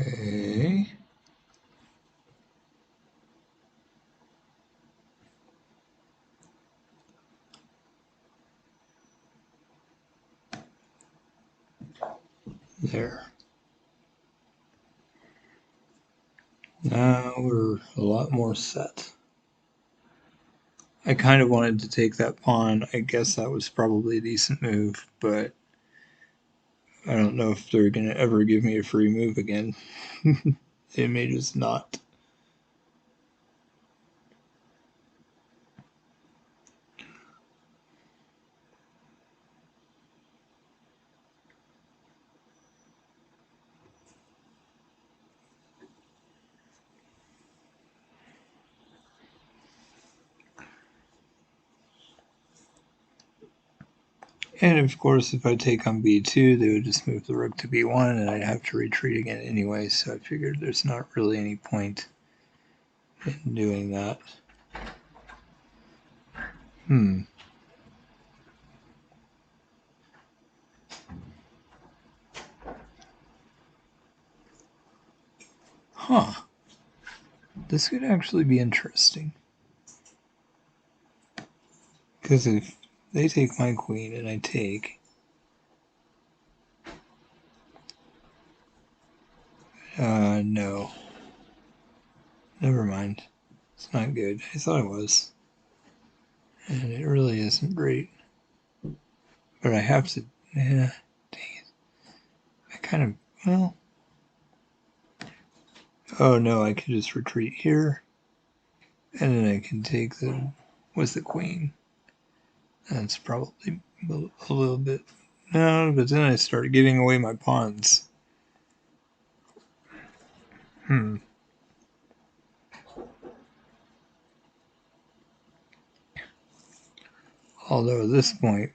Speaker 1: Okay. There. Now we're a lot more set. I kind of wanted to take that pawn. I guess that was probably a decent move, but I don't know if they're going to ever give me a free move again. They may just not. And of course, if I take on b2, they would just move the rook to b1, and I'd have to retreat again anyway, so I figured there's not really any point in doing that. Huh. This could actually be interesting. Because if they take my queen and I take... no. Never mind. It's not good. I thought it was. And it really isn't great. But I have to... Yeah, dang it. I kind of... Well... Oh no, I can just retreat here. And then I can take the... with the queen. That's probably a little bit... No, but then I start giving away my pawns. Although at this point,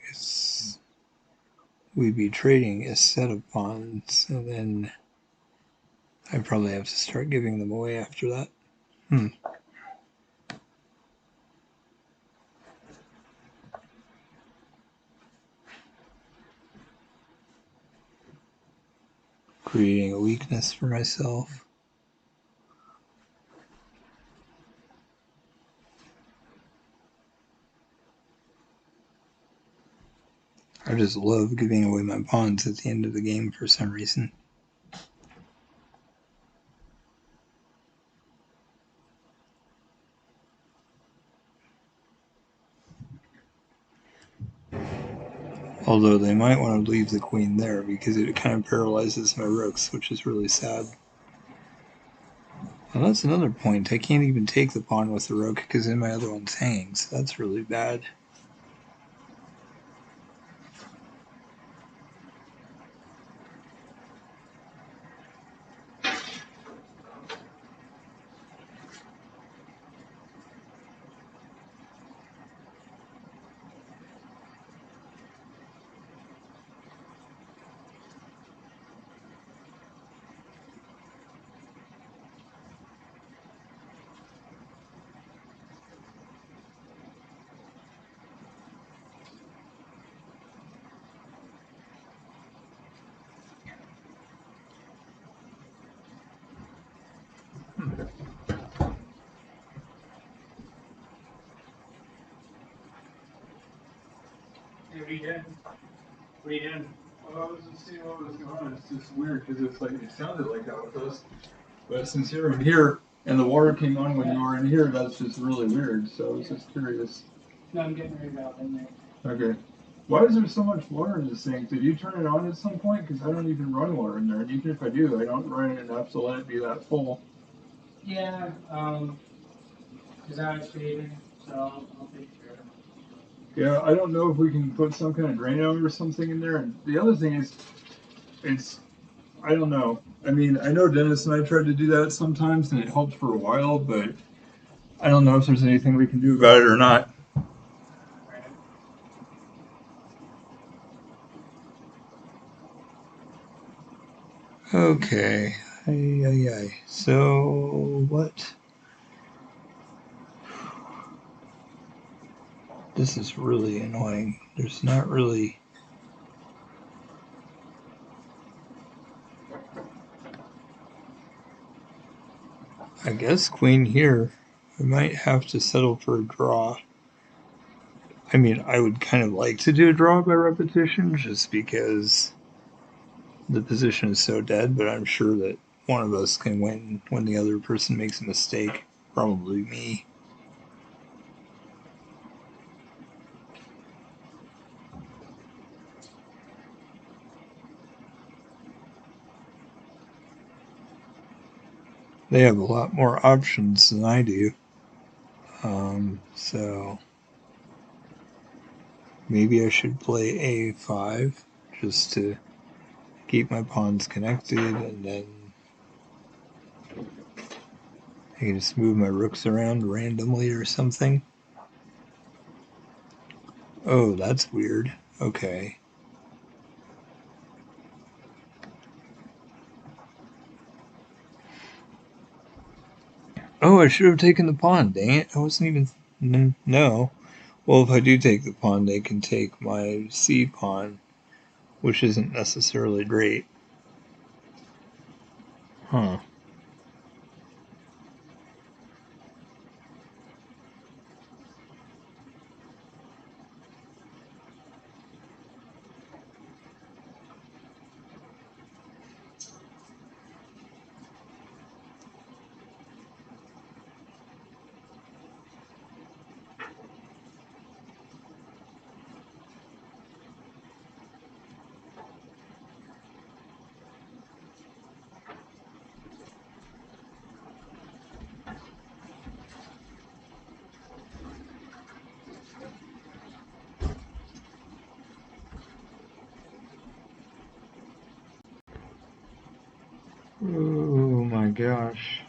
Speaker 1: we'd be trading a set of pawns, and then I probably have to start giving them away after that. Creating a weakness for myself. I just love giving away my pawns at the end of the game for some reason. Although they might want to leave the queen there because it kind of paralyzes my rooks, which is really sad. Well, that's another point. I can't even take the pawn with the rook because then my other one's hanging, so that's really bad.
Speaker 2: What are you doing? What are you doing?
Speaker 1: Well, I was just seeing what was going on. It's just weird because it's like it sounded like that with us, but since you're in here and the water came on when you were in here, that's just really weird. So I was just curious.
Speaker 2: No, I'm getting ready to go in there.
Speaker 1: Okay. Why is there so much water in the sink? Did you turn it on at some point? Because I don't even run water in there, and even if I do, I don't run it enough to let it be that full.
Speaker 2: Yeah, because I was shaving, so I'll take care of it.
Speaker 1: Yeah, I don't know if we can put some kind of drain out or something in there. And the other thing is, I don't know. I mean, I know Dennis and I tried to do that sometimes, and it helped for a while, but I don't know if there's anything we can do about it or not.
Speaker 2: Right.
Speaker 1: Okay. Ay, ay, ay. So, what? This is really annoying. There's not really... I guess queen here. I might have to settle for a draw. I mean, I would kind of like to do a draw by repetition just because the position is so dead, but I'm sure that one of us can win when the other person makes a mistake. Probably me. They have a lot more options than I do. So maybe I should play a5 just to keep my pawns connected, and then I can just move my rooks around randomly or something. Oh, that's weird. Okay. Oh, I should have taken the pawn. Dang it. I wasn't even... No. Well, if I do take the pawn, they can take my c pawn, which isn't necessarily great. Huh. Oh my gosh.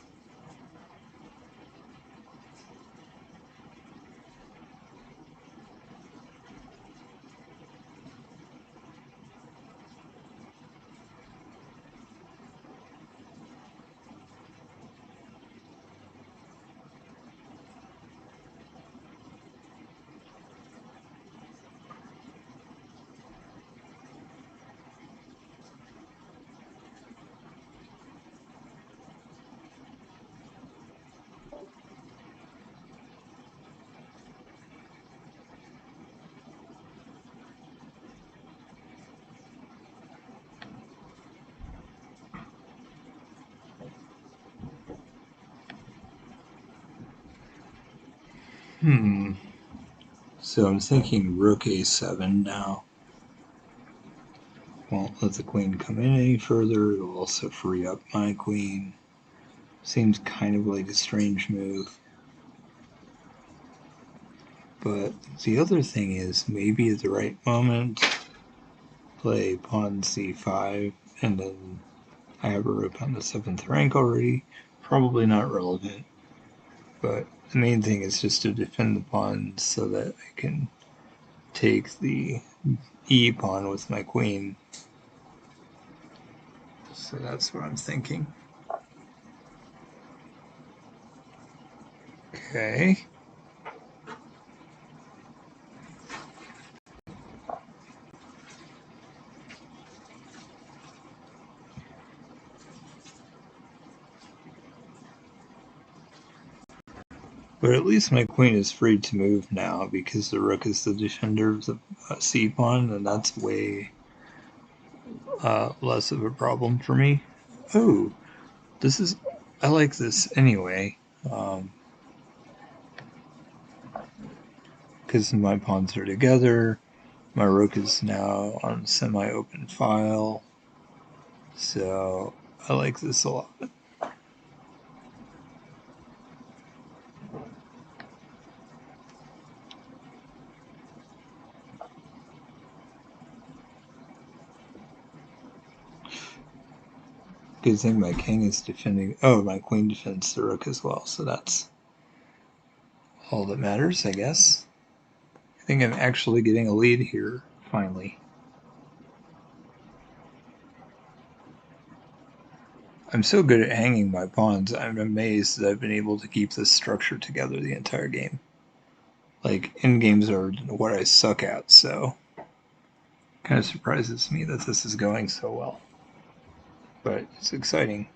Speaker 1: So I'm thinking rook a7 now. Won't let the queen come in any further. It'll also free up my queen. Seems kind of like a strange move. But the other thing is, maybe at the right moment, play pawn c5, and then I have a rook on the 7th rank already. Probably not relevant. But the main thing is just to defend the pawns so that I can take the e pawn with my queen. So that's what I'm thinking. Okay. But at least my queen is free to move now because the rook is the defender of the c pawn, and that's way less of a problem for me. Oh, this is... I like this anyway. Because my pawns are together. My rook is now on semi-open file. So I like this a lot. Good thing my king is defending... Oh, my queen defends the rook as well, so that's all that matters, I guess. I think I'm actually getting a lead here, finally. I'm so good at hanging my pawns, I'm amazed that I've been able to keep this structure together the entire game. Like, endgames are what I suck at, so kind of surprises me that this is going so well. But it's exciting.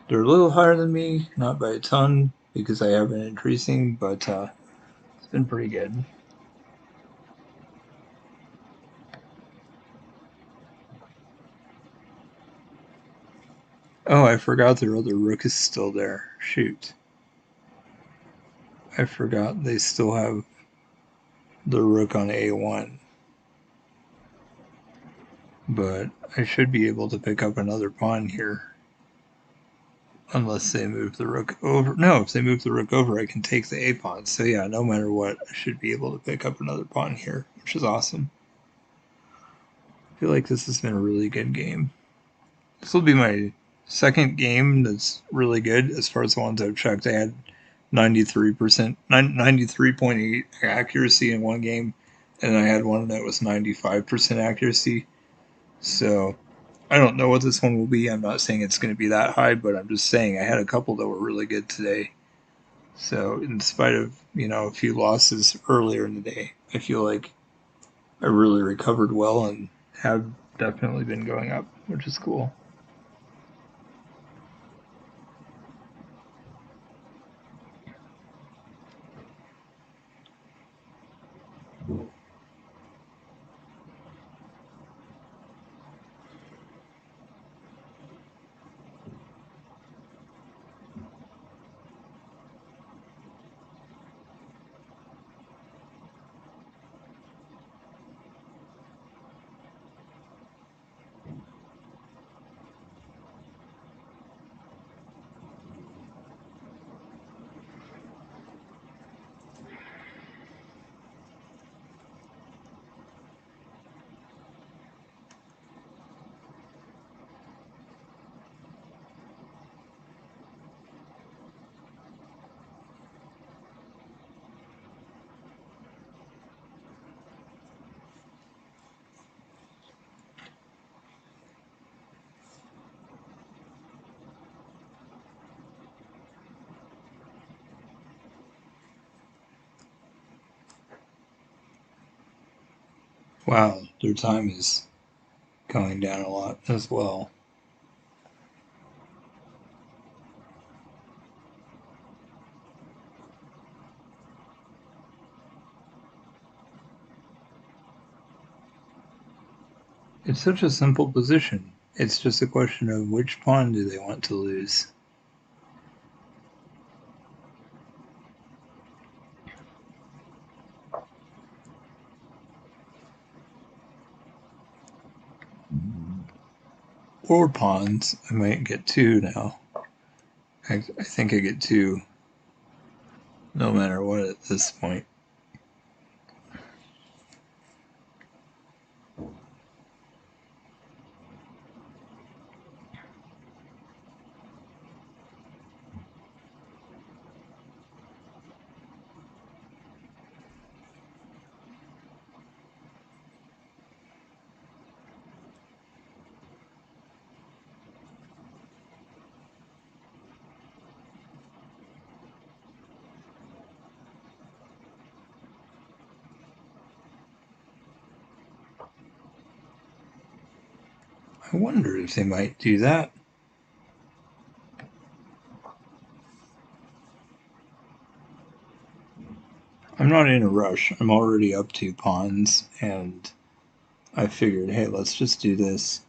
Speaker 1: They're a little higher than me, not by a ton, because I have been increasing, but it's been pretty good. Oh, I forgot their other rook is still there. Shoot. I forgot they still have the rook on a1. But I should be able to pick up another pawn here. Unless they move the rook over. No, if they move the rook over, I can take the a pawn. So yeah, no matter what, I should be able to pick up another pawn here, which is awesome. I feel like this has been a really good game. This will be my second game that's really good as far as the ones I've checked. I had 93%, 93.8 accuracy in one game, and I had one that was 95% accuracy. So I don't know what this one will be. I'm not saying it's going to be that high, but I'm just saying I had a couple that were really good today. So in spite of, a few losses earlier in the day, I feel like I really recovered well and have definitely been going up, which is cool. Wow, their time is going down a lot as well. It's such a simple position. It's just a question of which pawn do they want to lose. 4 pawns. I might get 2 now. I think I get 2 no matter what at this point. I wonder if they might do that. I'm not in a rush. I'm already up 2 pawns, and I figured, hey, let's just do this.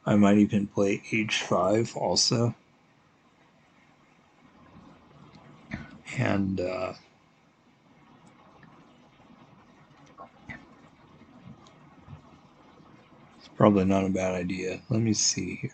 Speaker 1: I might even play h5 also. And it's probably not a bad idea. Let me see here.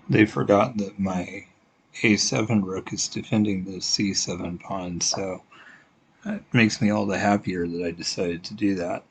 Speaker 1: They forgot that my a7 rook is defending the c7 pawn, so it makes me all the happier that I decided to do that.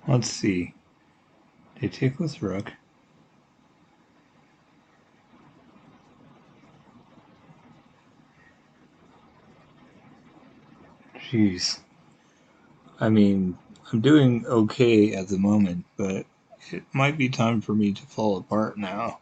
Speaker 1: Let's see. They take with rook. Jeez. I mean, I'm doing okay at the moment, but it might be time for me to fall apart now.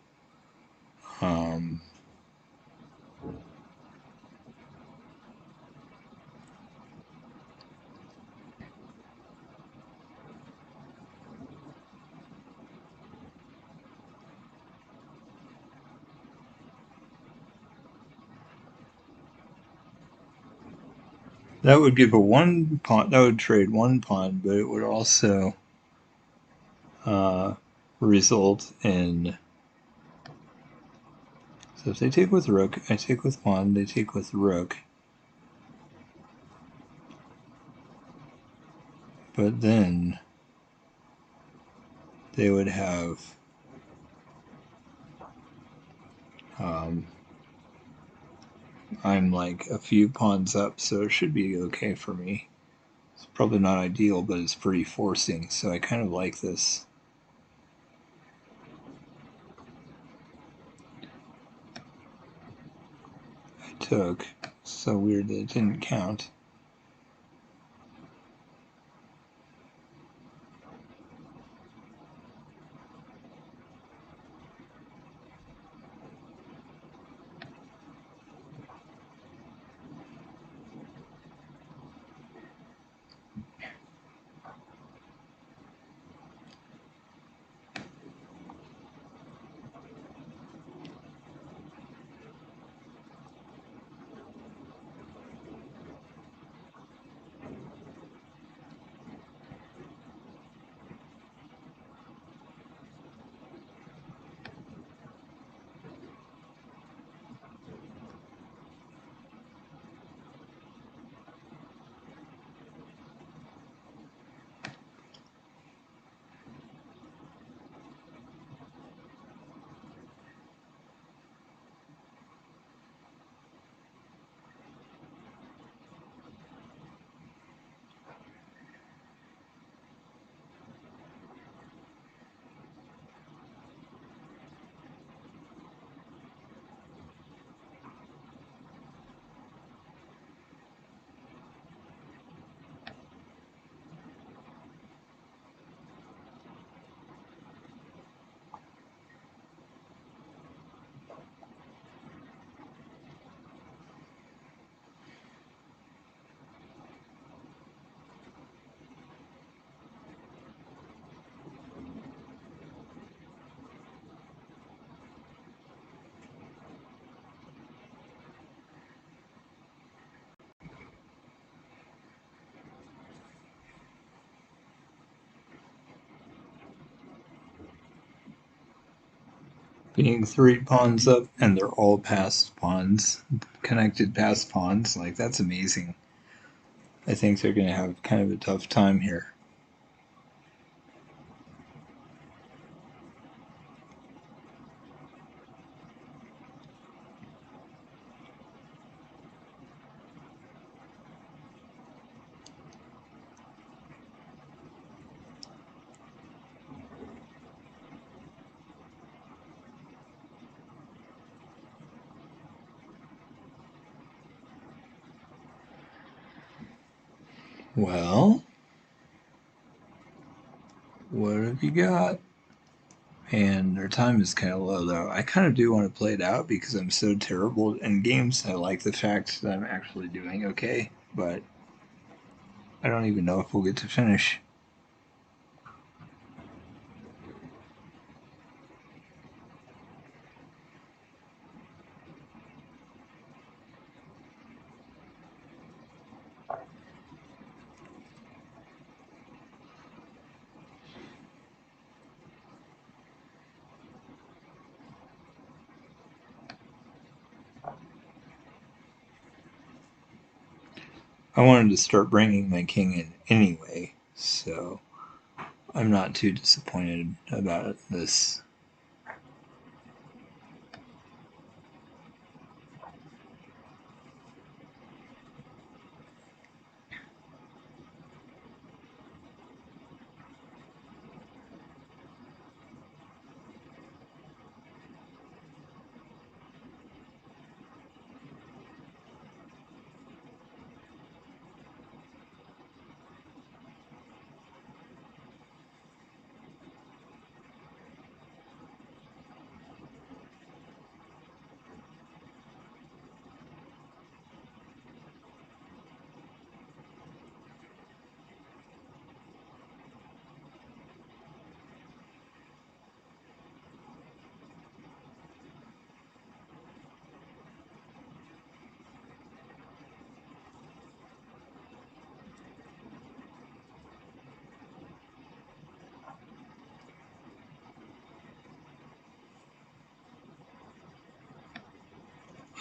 Speaker 1: That would give a 1 pawn, that would trade 1 pawn, but it would also result in, so if they take with rook, I take with pawn, they take with rook. But then they would have I'm like a few pawns up, so it should be okay for me. It's probably not ideal, but it's pretty forcing, so I kind of like this. I took. So weird that it didn't count. being 3 pawns up, and they're all passed pawns, connected passed pawns. Like, that's amazing. I think they're going to have kind of a tough time here. Well, what have you got? And their time is kind of low, though. I kind of do want to play it out because I'm so terrible in games. I like the fact that I'm actually doing okay, but I don't even know if we'll get to finish. I wanted to start bringing my king in anyway, so I'm not too disappointed about this.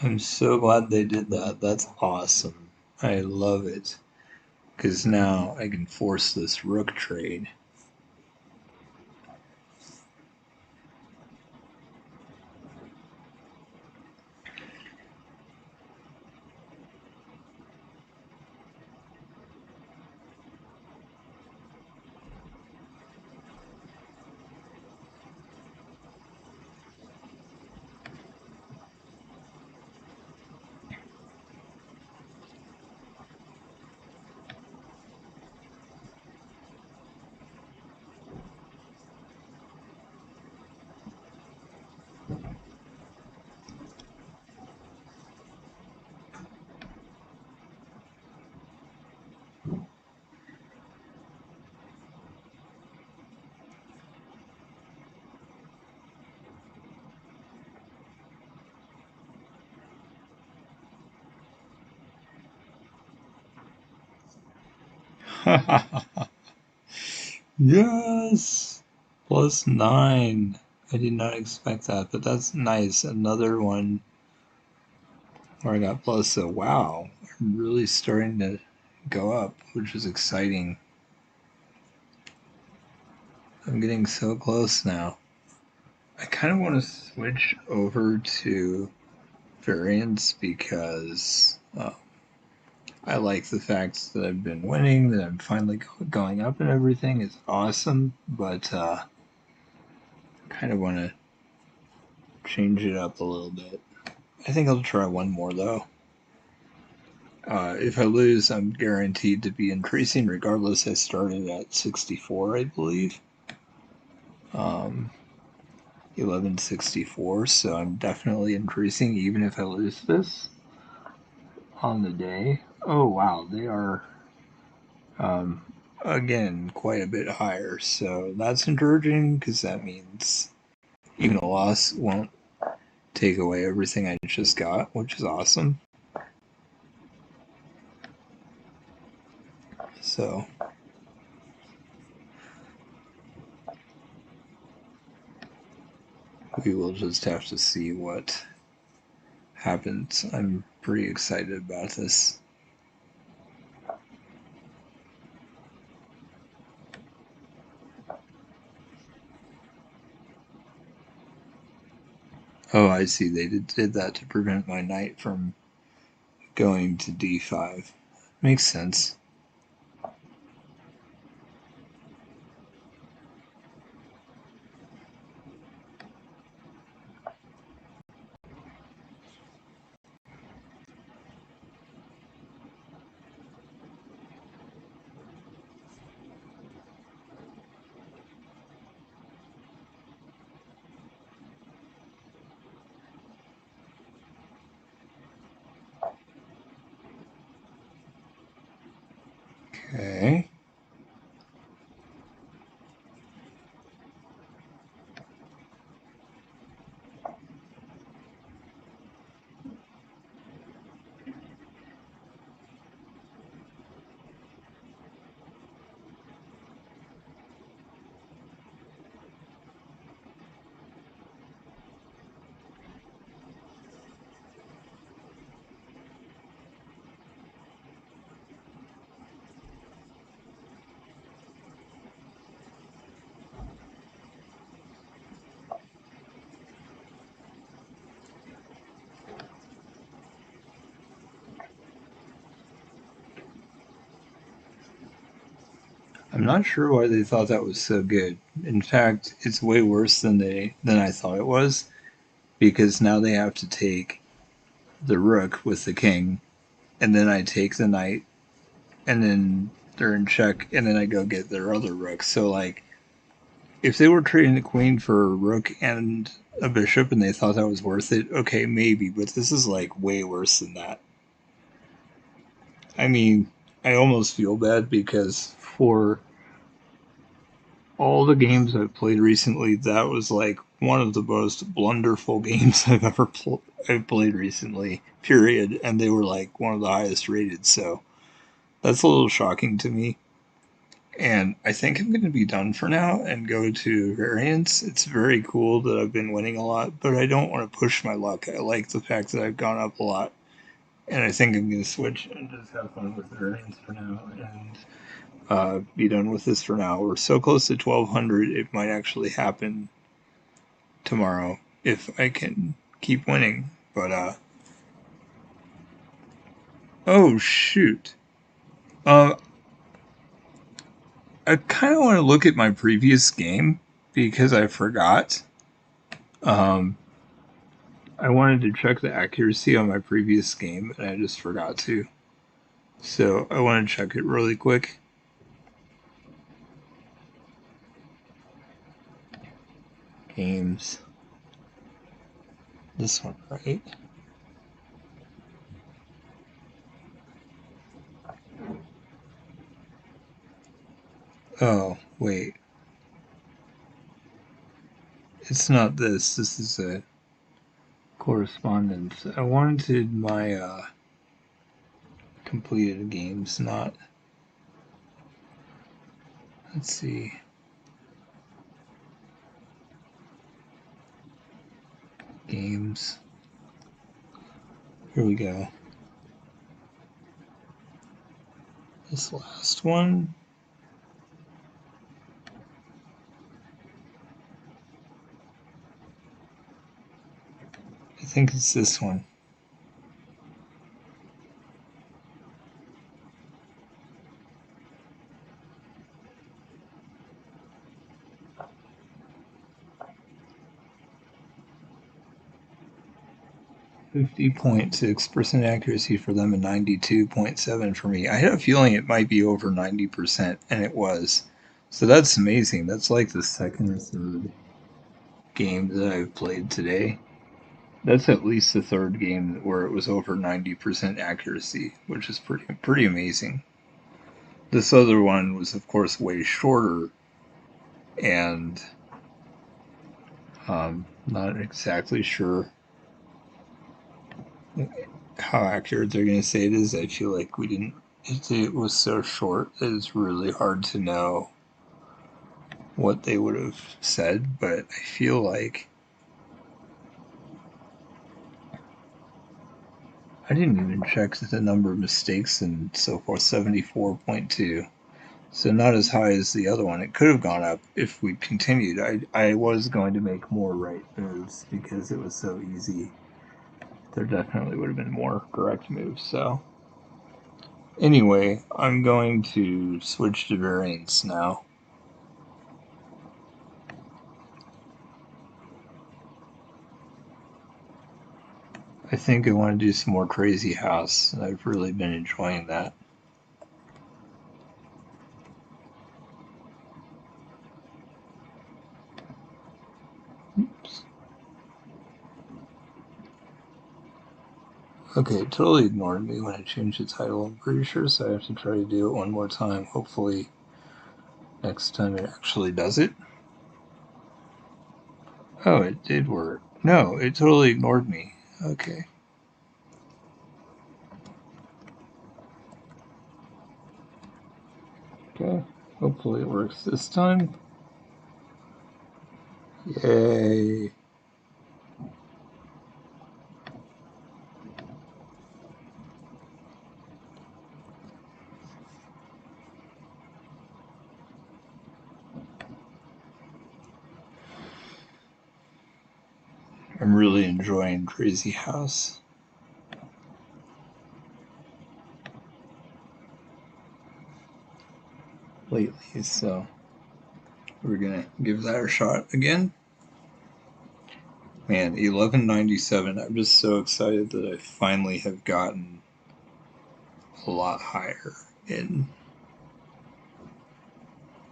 Speaker 1: I'm so glad they did that. That's awesome. I love it. Because now I can force this rook trade. Yes! +9. I did not expect that, but that's nice. Another one where I got plus, so wow. I'm really starting to go up, which is exciting. I'm getting so close now. I kind of want to switch over to variants because I like the fact that I've been winning, that I'm finally going up and everything is awesome, but kind of want to change it up a little bit. I think I'll try one more though. If I lose, I'm guaranteed to be increasing regardless. I started at 64, I believe. 1164, so I'm definitely increasing even if I lose this on the day. Oh wow, they are um, again quite a bit higher, so that's encouraging because that means even a loss won't take away everything I just got, which is awesome. So we will just have to see what happens. I'm pretty excited about this. Oh, I see. They did that to prevent my knight from going to d5. Makes sense. Okay. I'm not sure why they thought that was so good. In fact, it's way worse than I thought it was, because now they have to take the rook with the king, and then I take the knight, and then they're in check, and then I go get their other rook. So like, if they were trading the queen for a rook and a bishop, and they thought that was worth it, okay, maybe. But this is like way worse than that. I mean, I almost feel bad because for all the games I've played recently, that was like one of the most blunderful games I've played recently. Period, and they were like one of the highest rated. So that's a little shocking to me. And I think I'm going to be done for now and go to variants. It's very cool that I've been winning a lot, but I don't want to push my luck. I like the fact that I've gone up a lot, and I think I'm going to switch and just have fun with variants for now and be done with this for now. We're so close to 1200, it might actually happen tomorrow if I can keep winning. But oh shoot, uh, I kind of want to look at my previous game because I forgot. Um, I wanted to check the accuracy on my previous game and I just forgot to. So I want to check it really quick. Games. This one, right? Oh, wait. It's not this. This is a correspondence. I wanted my completed games, not. Let's see. Games. Here we go. This last one. I think it's this one. .6% accuracy for them and 92.7 for me. I had a feeling it might be over 90%, and it was. So that's amazing. That's like the second or third game that I've played today. That's at least the third game where it was over 90% accuracy, which is pretty amazing. This other one was, of course, way shorter, and not exactly sure how accurate they're going to say it is. I feel like we didn't. It was so short that it's really hard to know what they would have said, but I feel like I didn't even check the number of mistakes and so forth, 74.2. So not as high as the other one. It could have gone up if we continued. I was going to make more right moves because it was so easy. There definitely would have been more correct moves. So anyway, I'm going to switch to variance now. I think I want to do some more Crazy House. I've really been enjoying that. Oops. Okay, it totally ignored me when I changed the title, I'm pretty sure, so I have to try to do it one more time. Hopefully next time it actually does it. Oh, it did work. No, it totally ignored me. Okay. Okay, hopefully it works this time. Yay. I'm really enjoying Crazy House lately, so we're gonna give that a shot again. Man, 1197. I'm just so excited that I finally have gotten a lot higher in,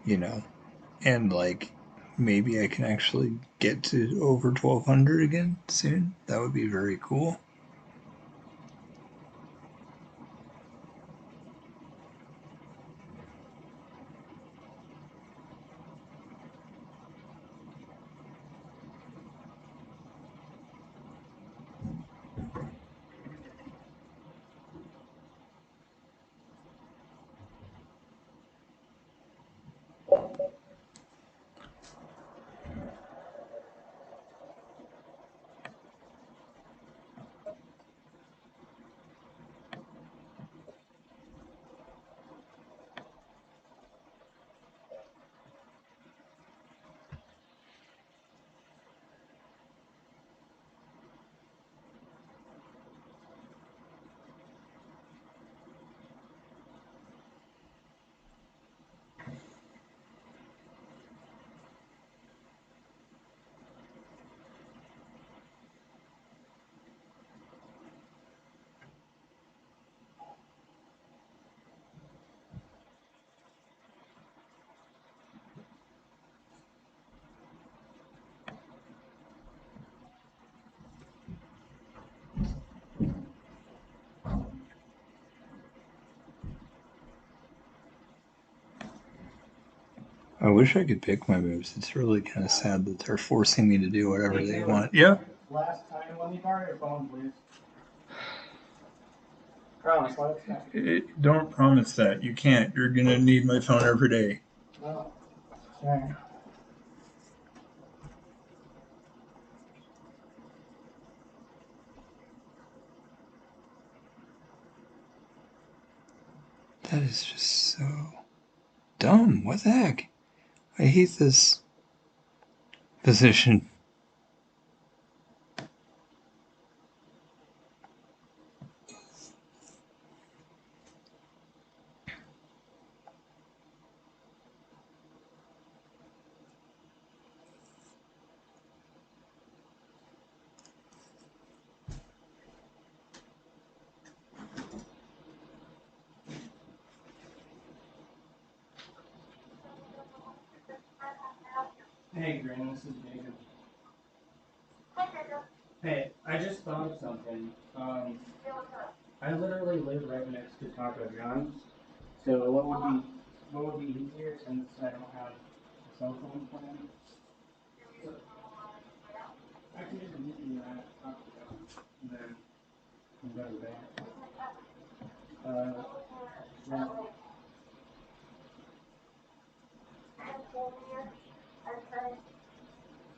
Speaker 1: you know, and like maybe I can actually get to over 1200 again soon. That would be very cool. I wish I could pick my moves. It's really kind of sad that they're forcing me to do whatever they want. Yeah.
Speaker 2: Last time, let me borrow your phone, please. Promise, last time.
Speaker 1: Don't promise that. You can't. You're gonna need my phone every day.
Speaker 2: Oh, sure.
Speaker 1: That is just so dumb. What the heck? I hate this position.
Speaker 2: Hey, Green, this is Jacob. Hey, I just thought of something. I literally live right next to Taco John's. So what would be easier since I don't have a cell phone plan? So I can just meet you at Taco John's and then go to there. Yeah.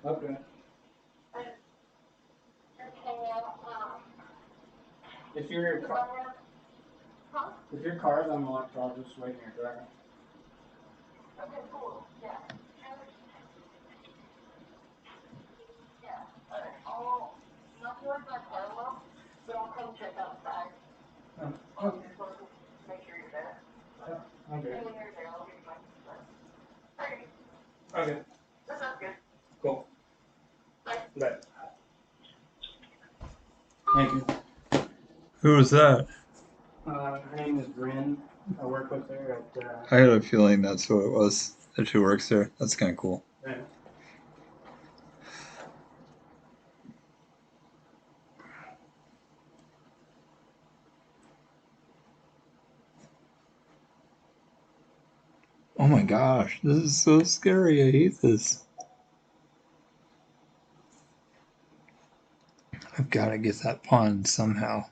Speaker 2: Okay. If your car's unlocked, I'll just wait in your driveway. Okay, cool. Yeah. Alright, I'll not be like my car well, but I'll come check outside. Okay. Make sure you're there. Okay. And when you're there, I'll give you my stuff. Okay. That sounds good. Cool. Bye. Bye. Thank you.
Speaker 1: Who was that?
Speaker 2: Her name is Bryn. I work with her at.
Speaker 1: I had a feeling that's who it was. That she works there. That's kind of cool.
Speaker 2: Yeah.
Speaker 1: Oh my gosh, this is so scary. I hate this. I've got to get that pond somehow.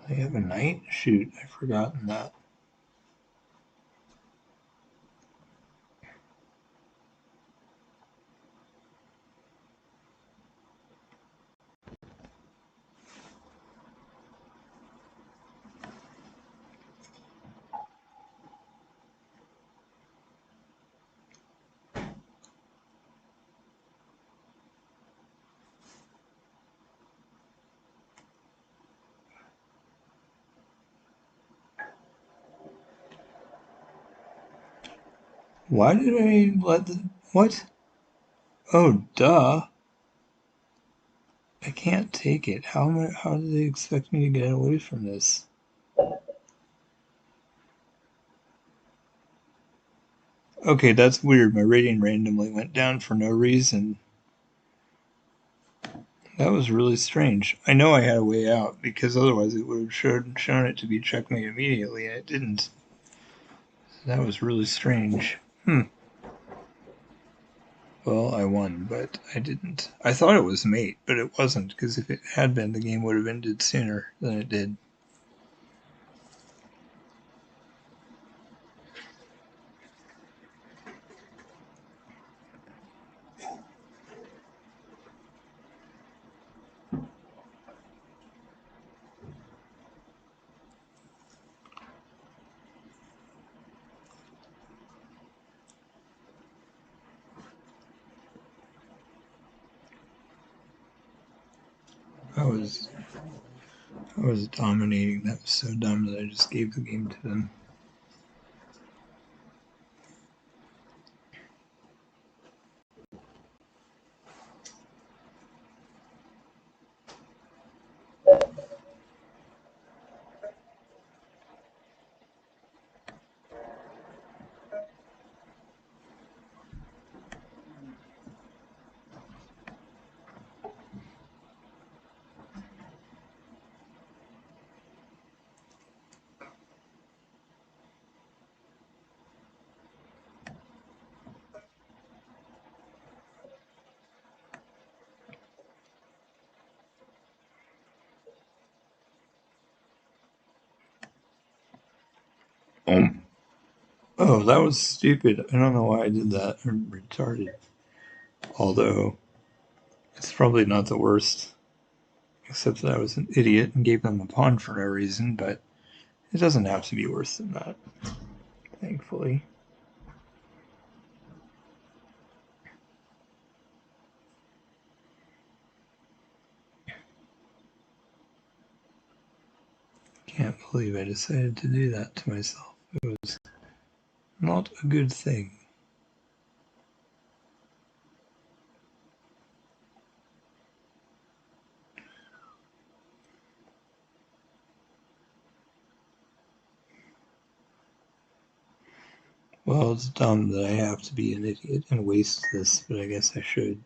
Speaker 1: They have a night? Shoot, I've forgotten that. Why did I let the... What? Oh, duh. I can't take it. How do they expect me to get away from this? Okay, that's weird. My rating randomly went down for no reason. That was really strange. I know I had a way out, because otherwise it would have shown it to be checkmate immediately, and it didn't. That was really strange. Well, I won, but I didn't. I thought it was mate, but it wasn't, because if it had been, the game would have ended sooner than it did. I was dominating. That was so dumb that I just gave the game to them. Oh, that was stupid. I don't know why I did that. I'm retarded. Although, it's probably not the worst. Except that I was an idiot and gave them a pawn for no reason, but it doesn't have to be worse than that, thankfully. Can't believe I decided to do that to myself. It was not a good thing. Well, it's dumb that I have to be an idiot and waste this, but I guess I should.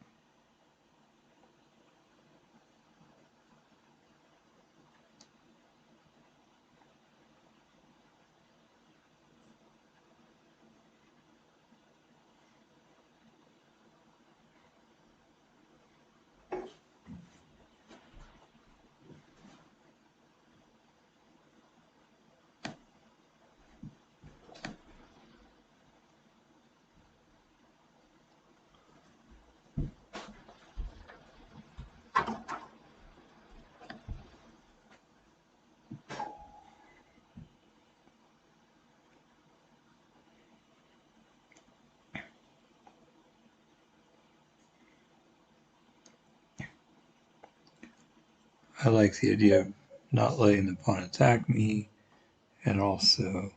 Speaker 1: I like the idea of not letting the pawn attack me, and also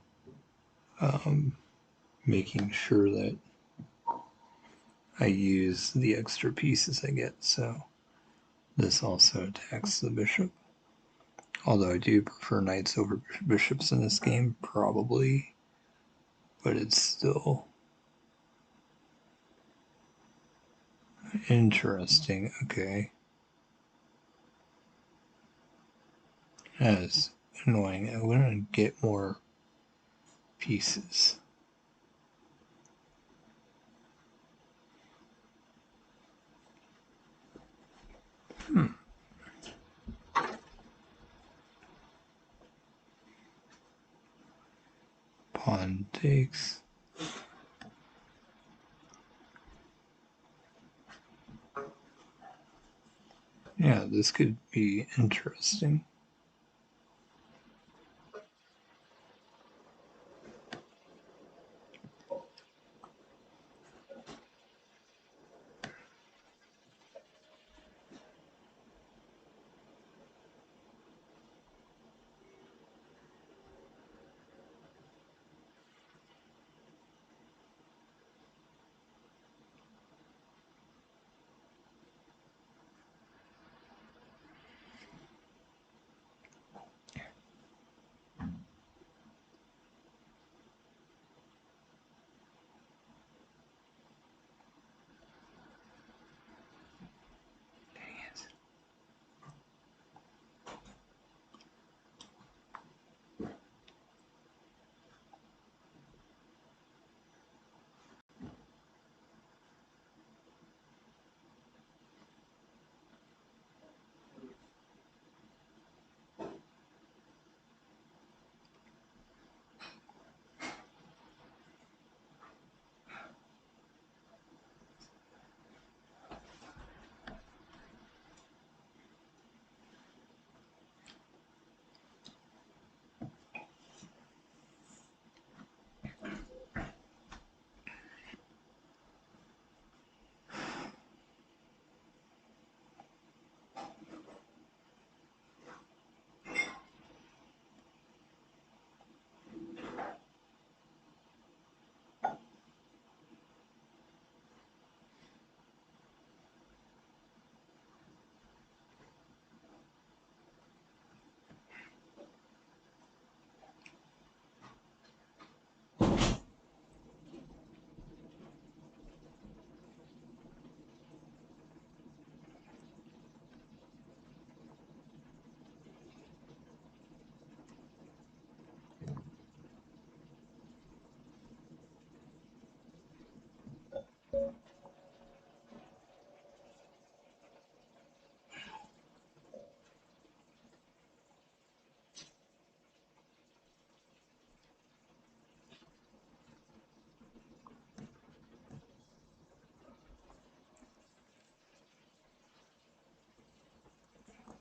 Speaker 1: making sure that I use the extra pieces I get, so this also attacks the bishop. Although I do prefer knights over bishops in this game, probably, but it's still interesting. Okay. That is annoying. I want to get more pieces. Pawn takes. Yeah, this could be interesting.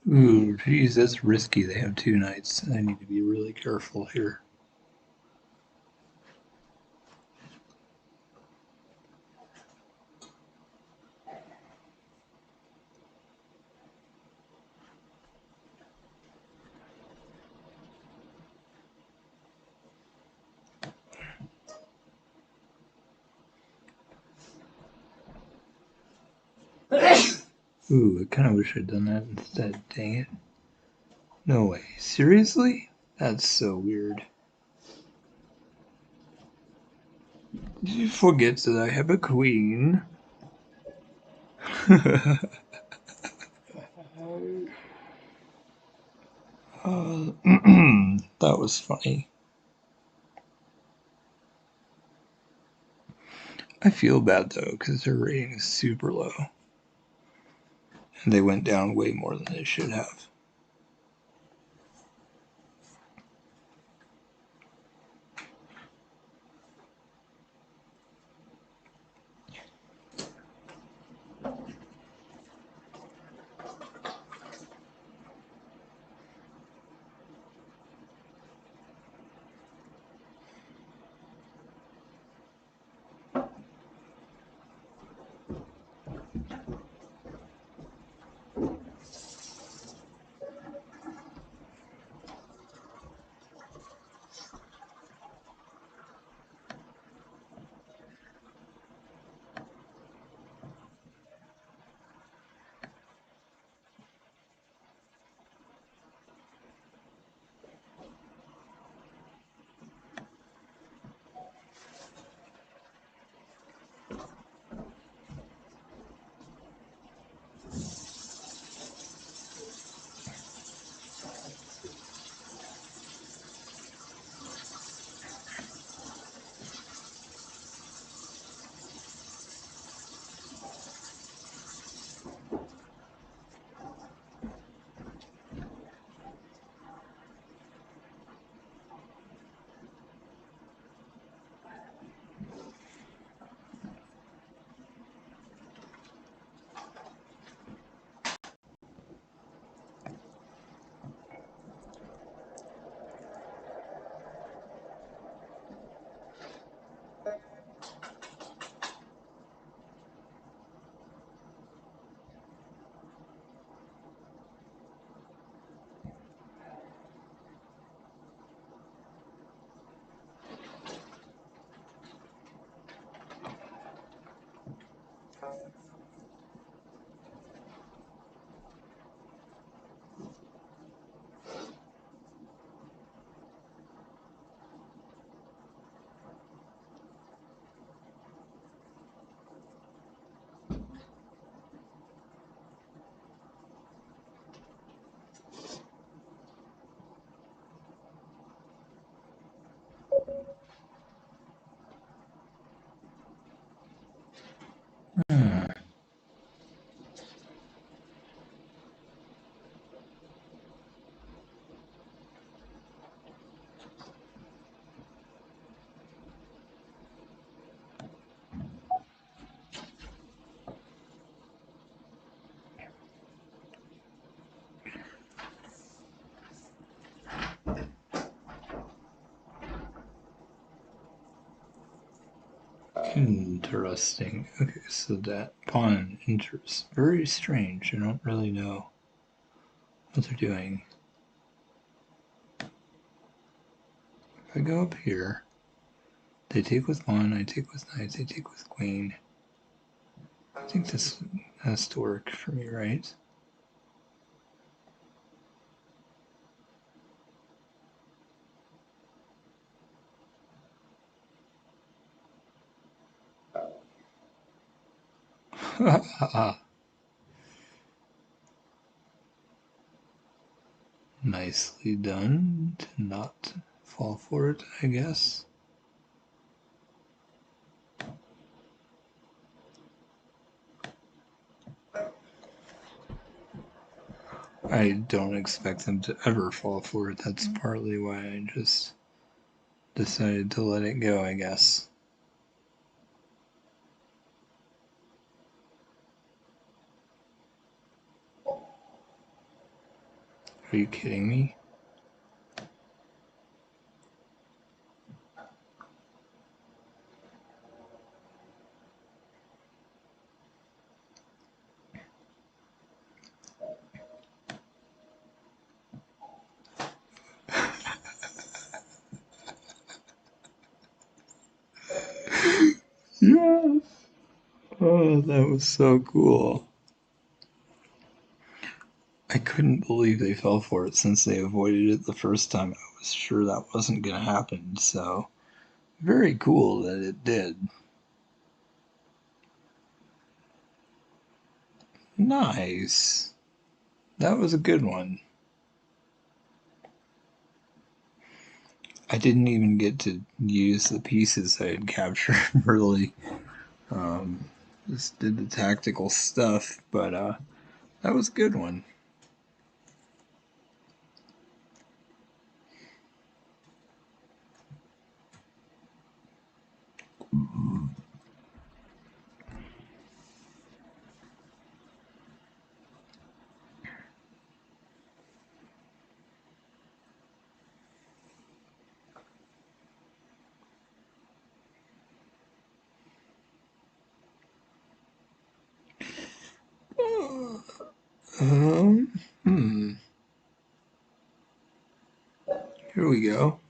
Speaker 1: Ooh, geez, that's risky. They have 2 knights. I need to be really careful here. Ooh, I kind of wish I'd done that instead. Dang it. No way. Seriously? That's so weird. Did you forget that I have a queen? That was funny. I feel bad though, because their rating is super low. And they went down way more than they should have. Interesting. Okay, so that pawn enters. Very strange. I don't really know what they're doing. If I go up here, they take with pawn, I take with knight, they take with queen. I think this has to work for me, right? Nicely done to not fall for it, I guess. I don't expect them to ever fall for it. That's partly why I just decided to let it go, I guess. Are you kidding me? Yes. Oh, that was so cool. I couldn't believe they fell for it since they avoided it the first time. I was sure that wasn't going to happen, so very cool that it did. Nice. That was a good one. I didn't even get to use the pieces I had captured, really. Um, just did the tactical stuff, but that was a good one. Hmm. Here we go.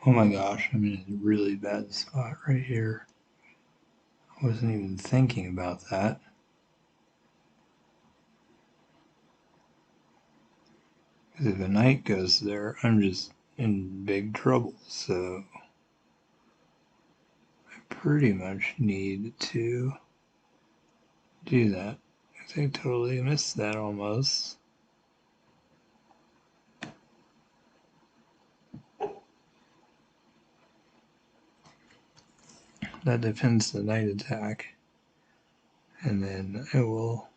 Speaker 1: Oh my gosh, I'm in a really bad spot right here. I wasn't even thinking about that. Because if a knight goes there, I'm just in big trouble. So I pretty much need to do that. I totally missed that almost. That defends the knight attack. And then I will.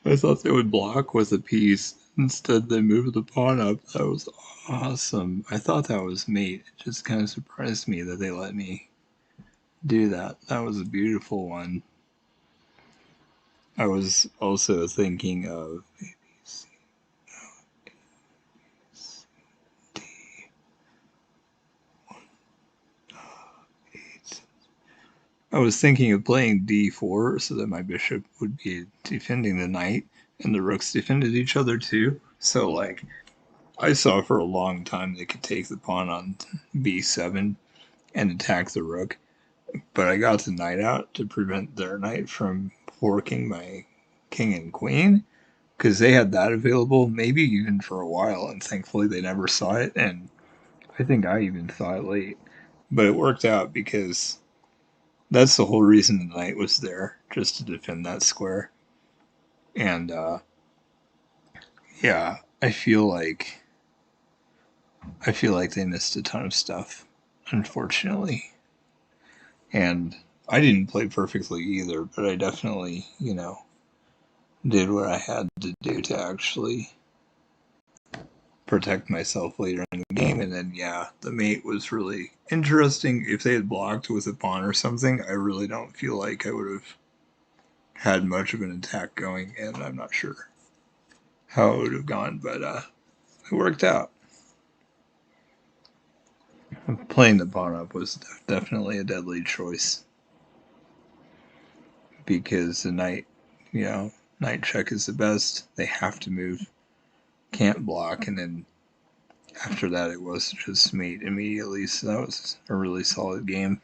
Speaker 1: I thought they would block with a piece. Instead, they moved the pawn up. That was awesome. I thought that was mate. It just kind of surprised me that they let me do that. That was a beautiful one. I was also thinking of A, B, C, D, 8. I was thinking of playing d4 so that my bishop would be defending the knight and the rooks defended each other too. So, like, I saw for a long time they could take the pawn on b7 and attack the rook, but I got the knight out to prevent their knight from forking my king and queen, because they had that available maybe even for a while, and thankfully they never saw it, and I think I even saw it late. But it worked out because that's the whole reason the knight was there, just to defend that square. And yeah, I feel like they missed a ton of stuff, unfortunately. And I didn't play perfectly either, but I definitely, did what I had to do to actually protect myself later in the game. And then, yeah, the mate was really interesting. If they had blocked with a pawn or something, I really don't feel like I would have had much of an attack going, and I'm not sure how it would have gone, but it worked out. Playing the pawn up was definitely a deadly choice because the knight, knight check is the best. They have to move, can't block, and then after that it was just mate immediately. So that was a really solid game.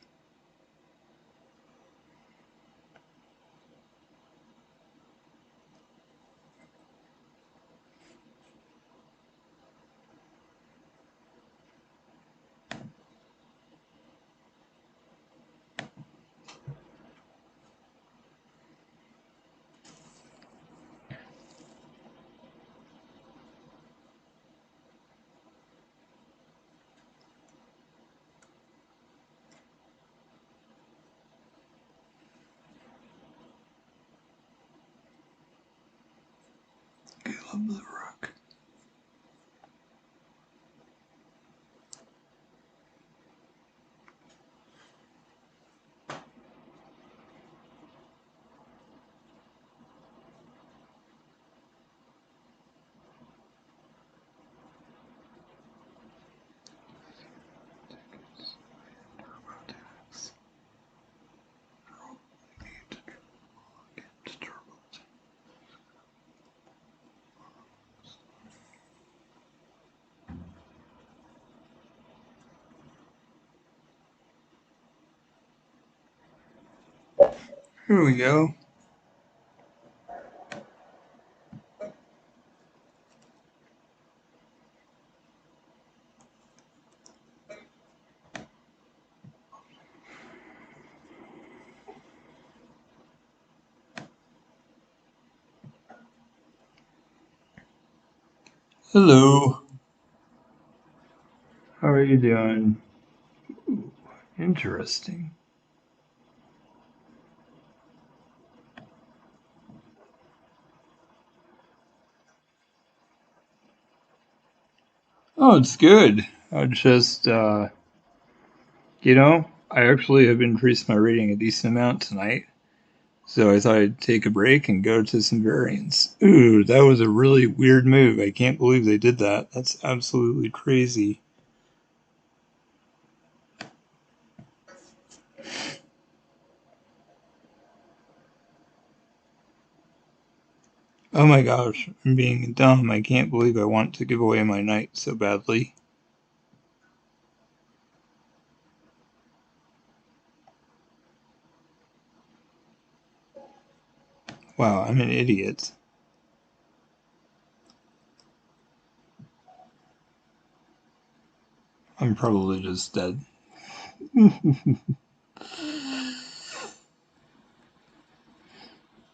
Speaker 1: I love the rook. Here we go. Hello. How are you doing? Interesting. Oh, it's good. I just, I actually have increased my rating a decent amount tonight. So I thought I'd take a break and go to some variants. Ooh, that was a really weird move. I can't believe they did that. That's absolutely crazy. Oh my gosh, I'm being dumb. I can't believe I want to give away my knight so badly. Wow, I'm an idiot. I'm probably just dead.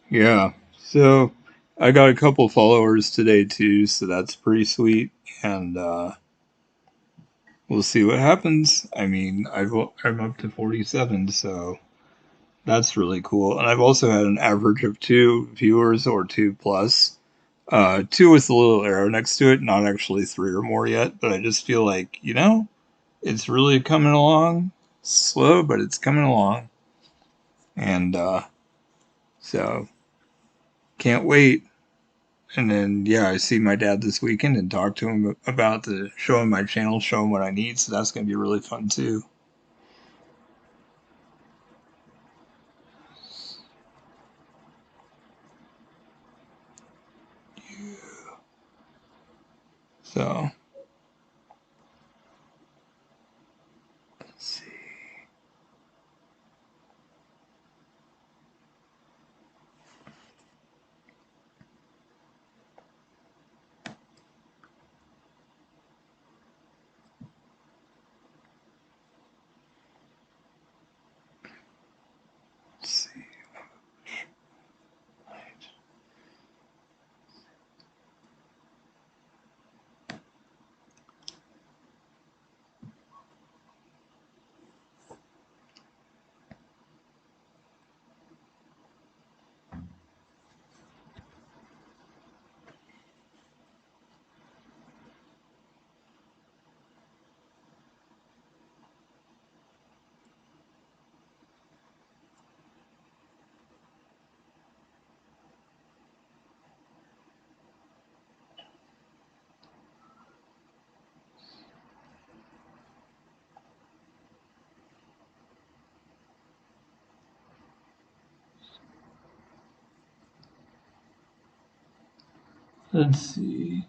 Speaker 1: Yeah, so I got a couple followers today too, so that's pretty sweet. And we'll see what happens. I mean, I'm up to 47, so that's really cool. And I've also had an average of 2 viewers or 2 plus. Two with a little arrow next to it, not actually 3 or more yet, but I just feel like, it's really coming along. Slow, but it's coming along. And so can't wait. And then, yeah, I see my dad this weekend and talk to him about the show him my channel, show him what I need. So that's going to be really fun too. So, let's see. Let's see. Let's see.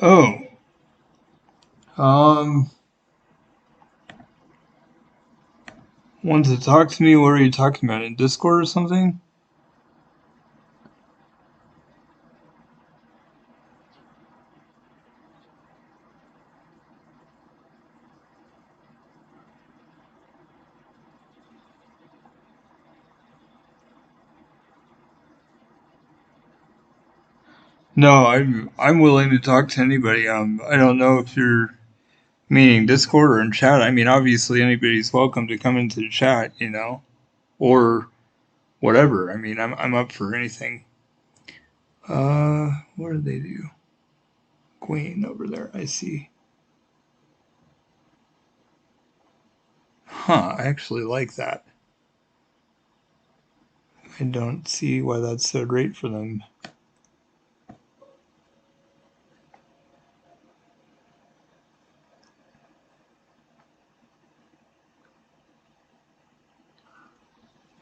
Speaker 1: Oh, um, want to talk to me? What are you talking about? In Discord or something? No, I'm willing to talk to anybody. I don't know if you're meaning Discord or in chat. I mean, obviously anybody's welcome to come into the chat, or whatever. I mean, I'm up for anything. What do they do? Queen over there. I see. Huh, I actually like that. I don't see why that's so great for them.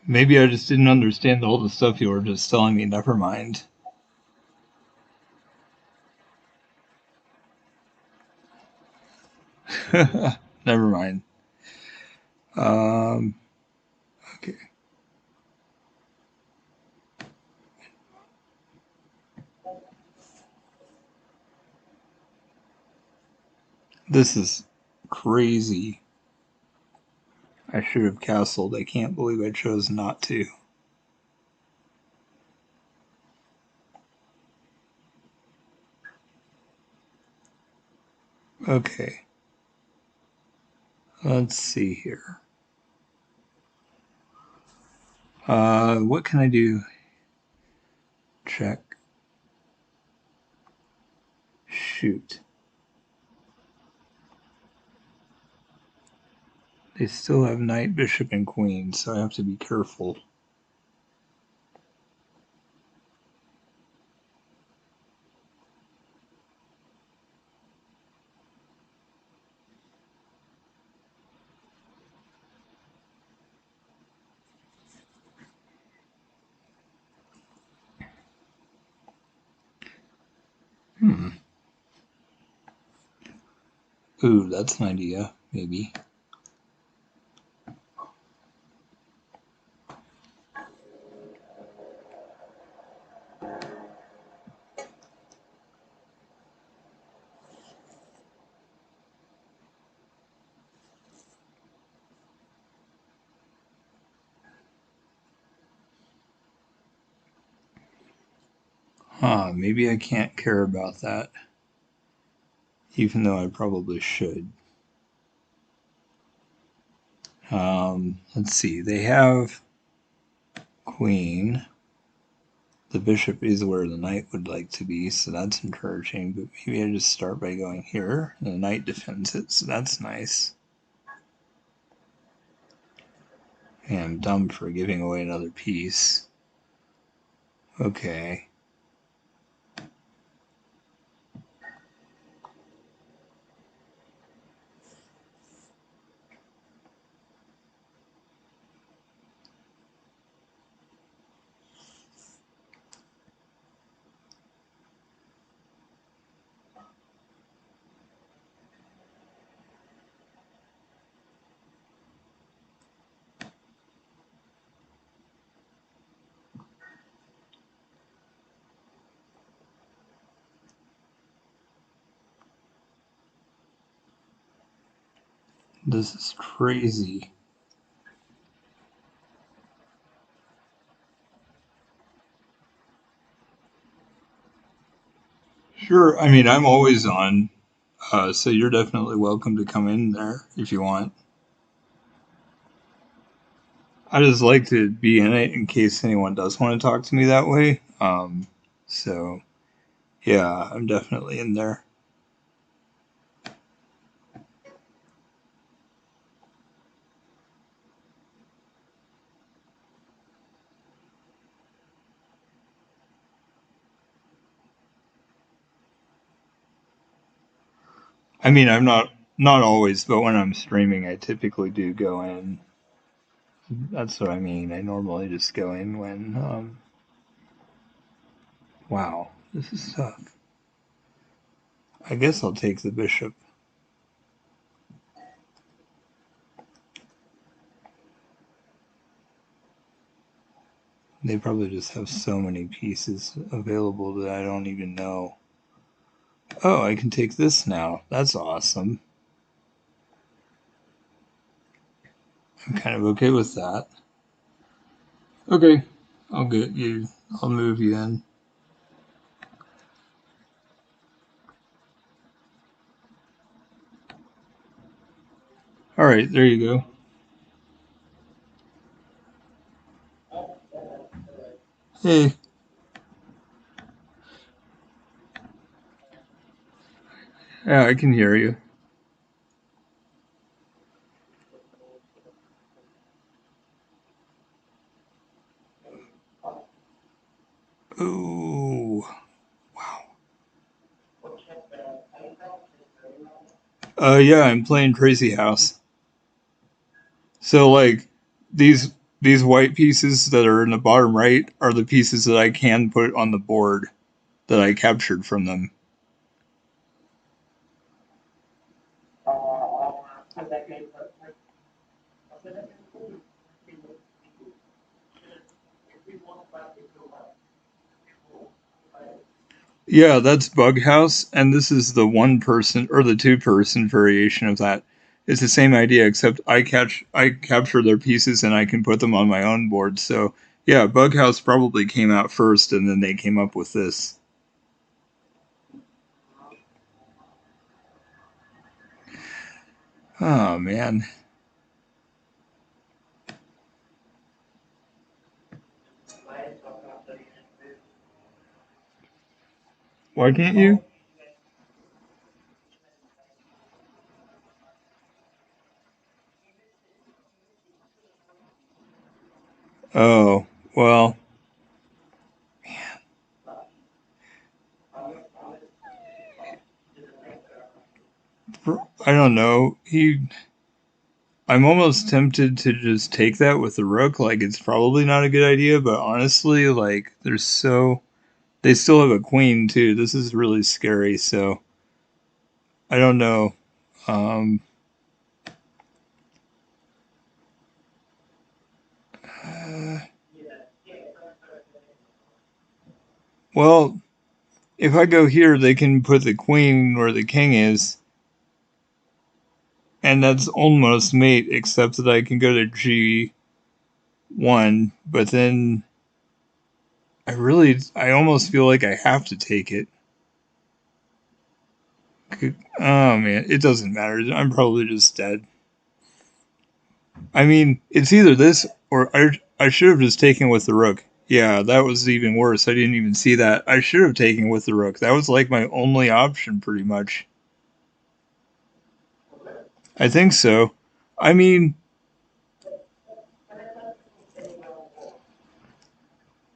Speaker 1: Maybe I just didn't understand all the stuff you were just telling me. Never mind. Never mind. Um, okay. This is crazy. I should have castled. I can't believe I chose not to. Okay. Let's see here. What can I do? Check. Shoot. They still have knight, bishop, and queen, so I have to be careful. Hmm. Ooh, that's an idea, maybe. Huh, maybe I can't care about that, even though I probably should. Let's see. They have queen. The bishop is where the knight would like to be, so that's encouraging. But maybe I just start by going here. The knight defends it, so that's nice. And I'm dumb for giving away another piece. Okay. This is crazy. Sure, I mean, I'm always on, so you're definitely welcome to come in there if you want. I just like to be in it in case anyone does want to talk to me that way. So yeah, I'm definitely in there. I mean, I'm not always, but when I'm streaming, I typically do go in. That's what I mean. I normally just go in when. Wow, this is tough. I guess I'll take the bishop. They probably just have so many pieces available that I don't even know. Oh, I can take this now. That's awesome. I'm kind of okay with that. Okay, I'll get you. I'll move you in. All right, there you go. Hey, yeah, I can hear you. Ooh, wow. Yeah, I'm playing Crazy House. So like these these white pieces that are in the bottom right are the pieces that I can put on the board that I captured from them. Yeah, that's Bug House, and this is the one person or the two person variation of that. It's the same idea, except I capture their pieces and I can put them on my own board. So yeah, Bug House probably came out first, and then they came up with this. Oh man, why can't you? Oh well, I don't know. I'm almost tempted to just take that with the rook. Like it's probably not a good idea, but honestly, like they still have a queen too. This is really scary. So I don't know. Um, uh, well, if I go here, they can put the queen where the king is, and that's almost mate, except that I can go to G1. But then I almost feel like I have to take it. Oh man, it doesn't matter. I'm probably just dead. I mean, it's either this or I should have just taken with the rook. Yeah, that was even worse. I didn't even see that. I should have taken with the rook. That was like my only option, pretty much. I think so. I mean,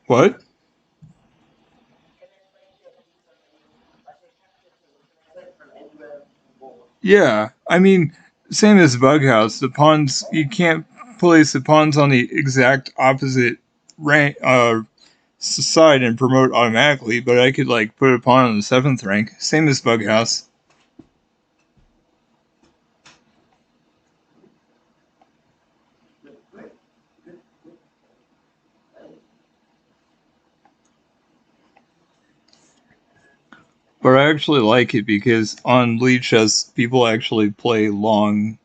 Speaker 1: what? Yeah, I mean, same as Bug House. The pawns you can't place the pawns on the exact opposite rank side and promote automatically, but I could like put a pawn on the seventh rank. Same as Bug House. But I actually like it because on Lead Chess, people actually play long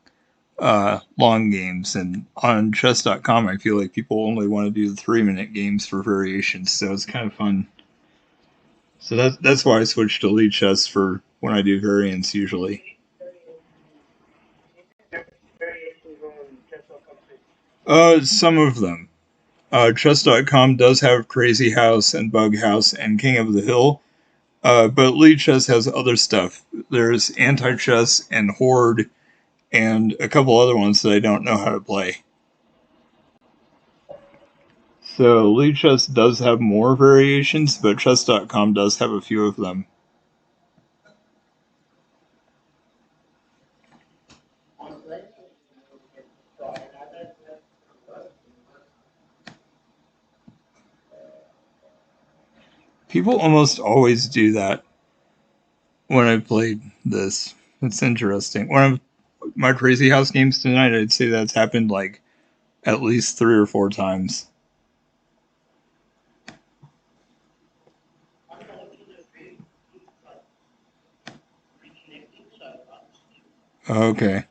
Speaker 1: games, and on chess.com, I feel like people only want to do the 3 minute games for variations, so it's kind of fun. So that's why I switched to Lead Chess for when I do variants usually. Some of them. Chess.com does have Crazy House and Bug House and King of the Hill, but Lead Chess has other stuff. There's Anti Chess and Horde and a couple other ones that I don't know how to play. So Lead Chess does have more variations, but chess.com does have a few of them. People almost always do that when I played this. It's interesting. My Crazy House games tonight, I'd say that's happened like at least 3 or 4 times. Okay.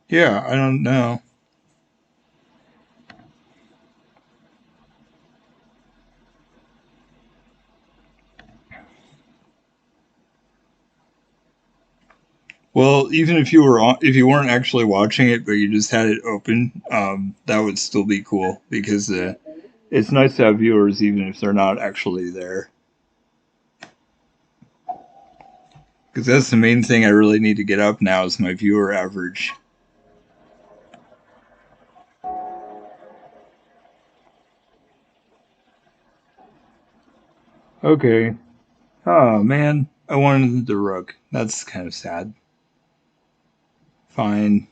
Speaker 1: Yeah, I don't know. Well, even if you weren't actually watching it, but you just had it open, that would still be cool because it's nice to have viewers even if they're not actually there. Because that's the main thing I really need to get up now is my viewer average. Okay. Oh man, I wanted the rook. That's kind of sad. Fine.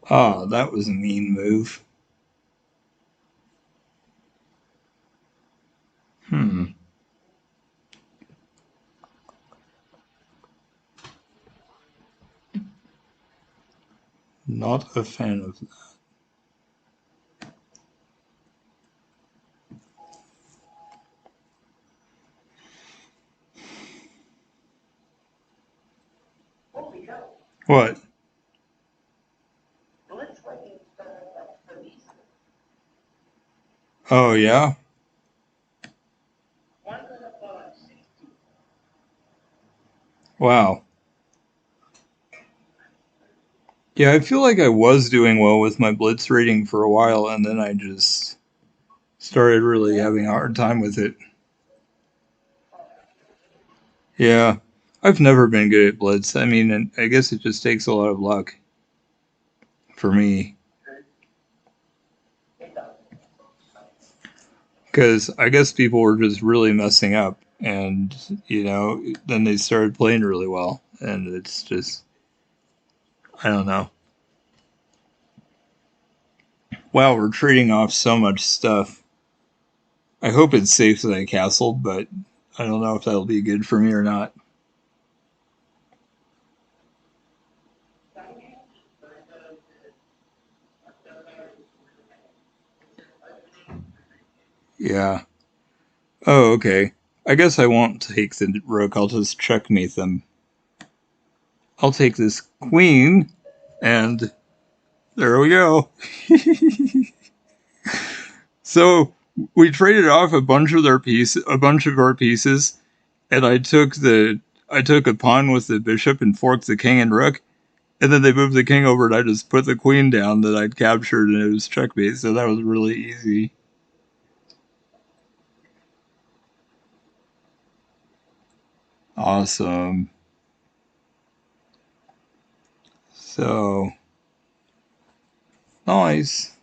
Speaker 1: Ah, that was a mean move. Hmm. Not a fan of that. What? Oh, yeah? Wow. Yeah, I feel like I was doing well with my blitz rating for a while, and then I just started really having a hard time with it. Yeah. I've never been good at blitz. I mean, and I guess it just takes a lot of luck for me. Because I guess people were just really messing up, and, then they started playing really well. And it's just, I don't know. Wow, we're trading off so much stuff. I hope it's safe that I castled, but I don't know if that'll be good for me or not. Yeah. Oh, okay. I guess I won't take the rook. I'll just checkmate them. I'll take this queen, and there we go. So we traded off a bunch of our pieces, and I took a pawn with the bishop and forked the king and rook, and then they moved the king over, and I just put the queen down that I'd captured, and it was checkmate. So that was really easy. Awesome. So nice.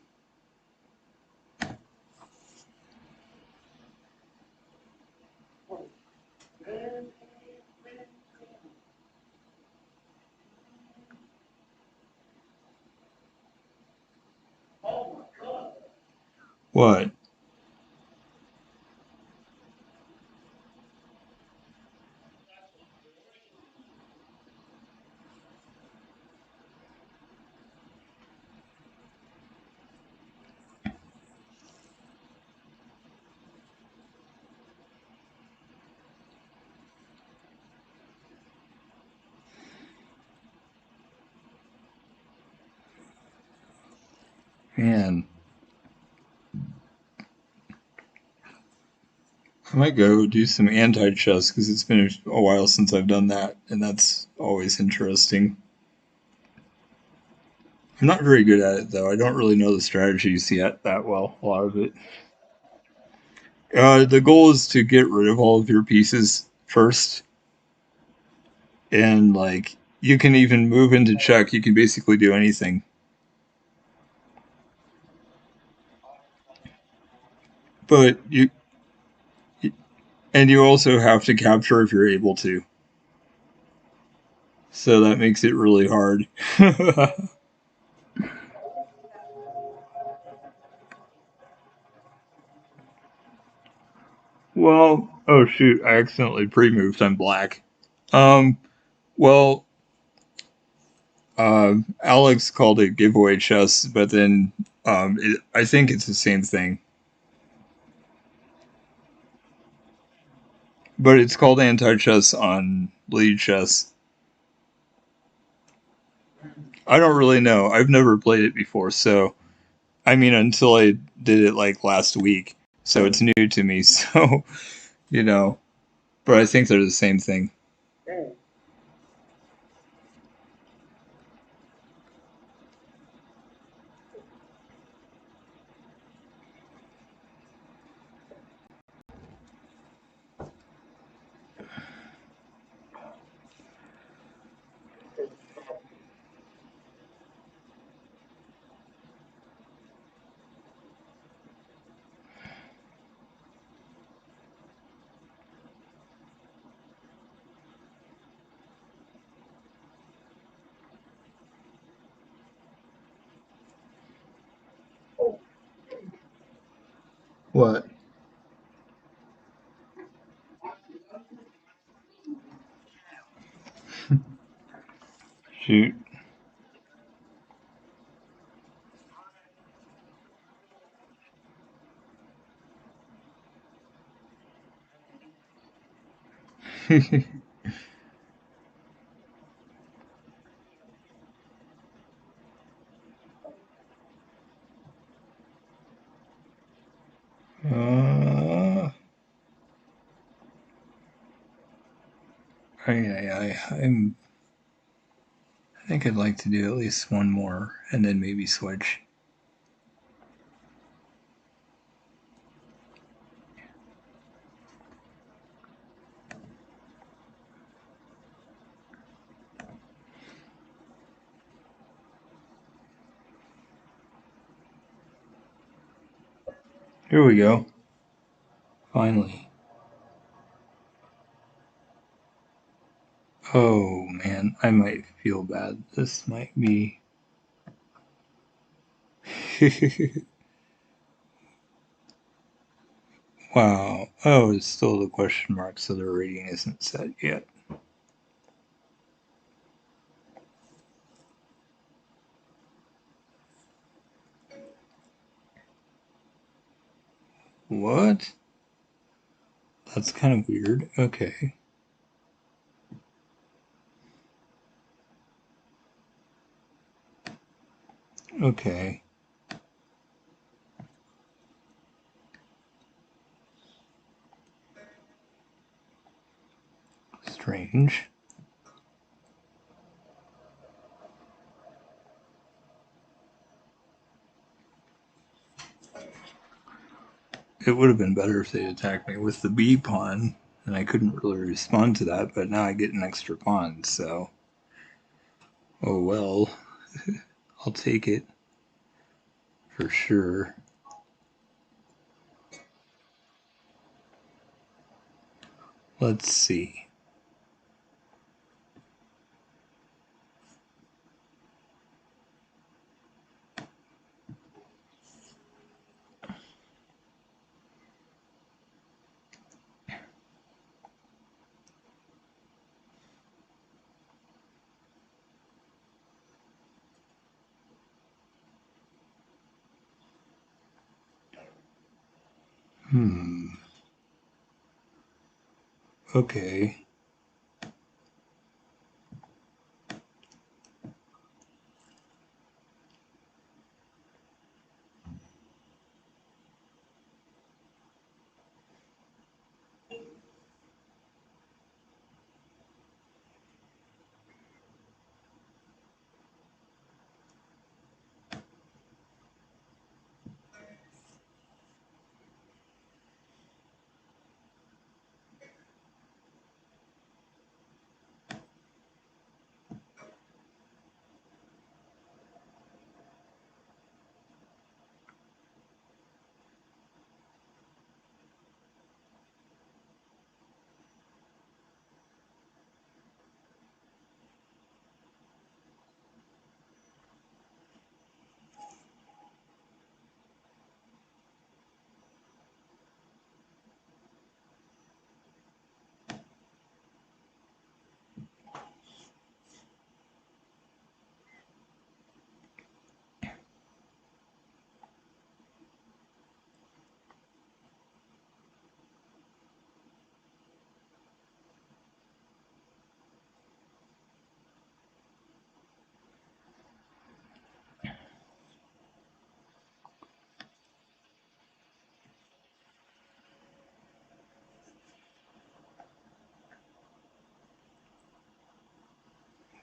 Speaker 1: What? Man, I might go do some anti chess because it's been a while since I've done that, and that's always interesting. I'm not very good at it though. I don't really know the strategies yet that well. A lot of it. The goal is to get rid of all of your pieces first, and like you can even move into check. You can basically do anything, but you also have to capture if you're able to. So that makes it really hard. Well, oh shoot, I accidentally pre-moved. I'm black. Um, well, Alex called it giveaway chess, but then I think it's the same thing. But it's called anti-chess on Lead Chess. I don't really know. I've never played it before, so I mean until I did it like last week. So it's new to me. So, you know, but I think they're the same thing. What? Shoot. uh, I think I'd like to do at least one more and then maybe switch. Here we go. Finally. Oh man, I might feel bad. This might be. Wow. Oh, it's still the question mark, so the rating isn't set yet. What? That's kind of weird. Okay. Okay. Strange. It would have been better if they'd attacked me with the B pawn, and I couldn't really respond to that, but now I get an extra pawn, so. Oh well. I'll take it. For sure. Let's see. Okay.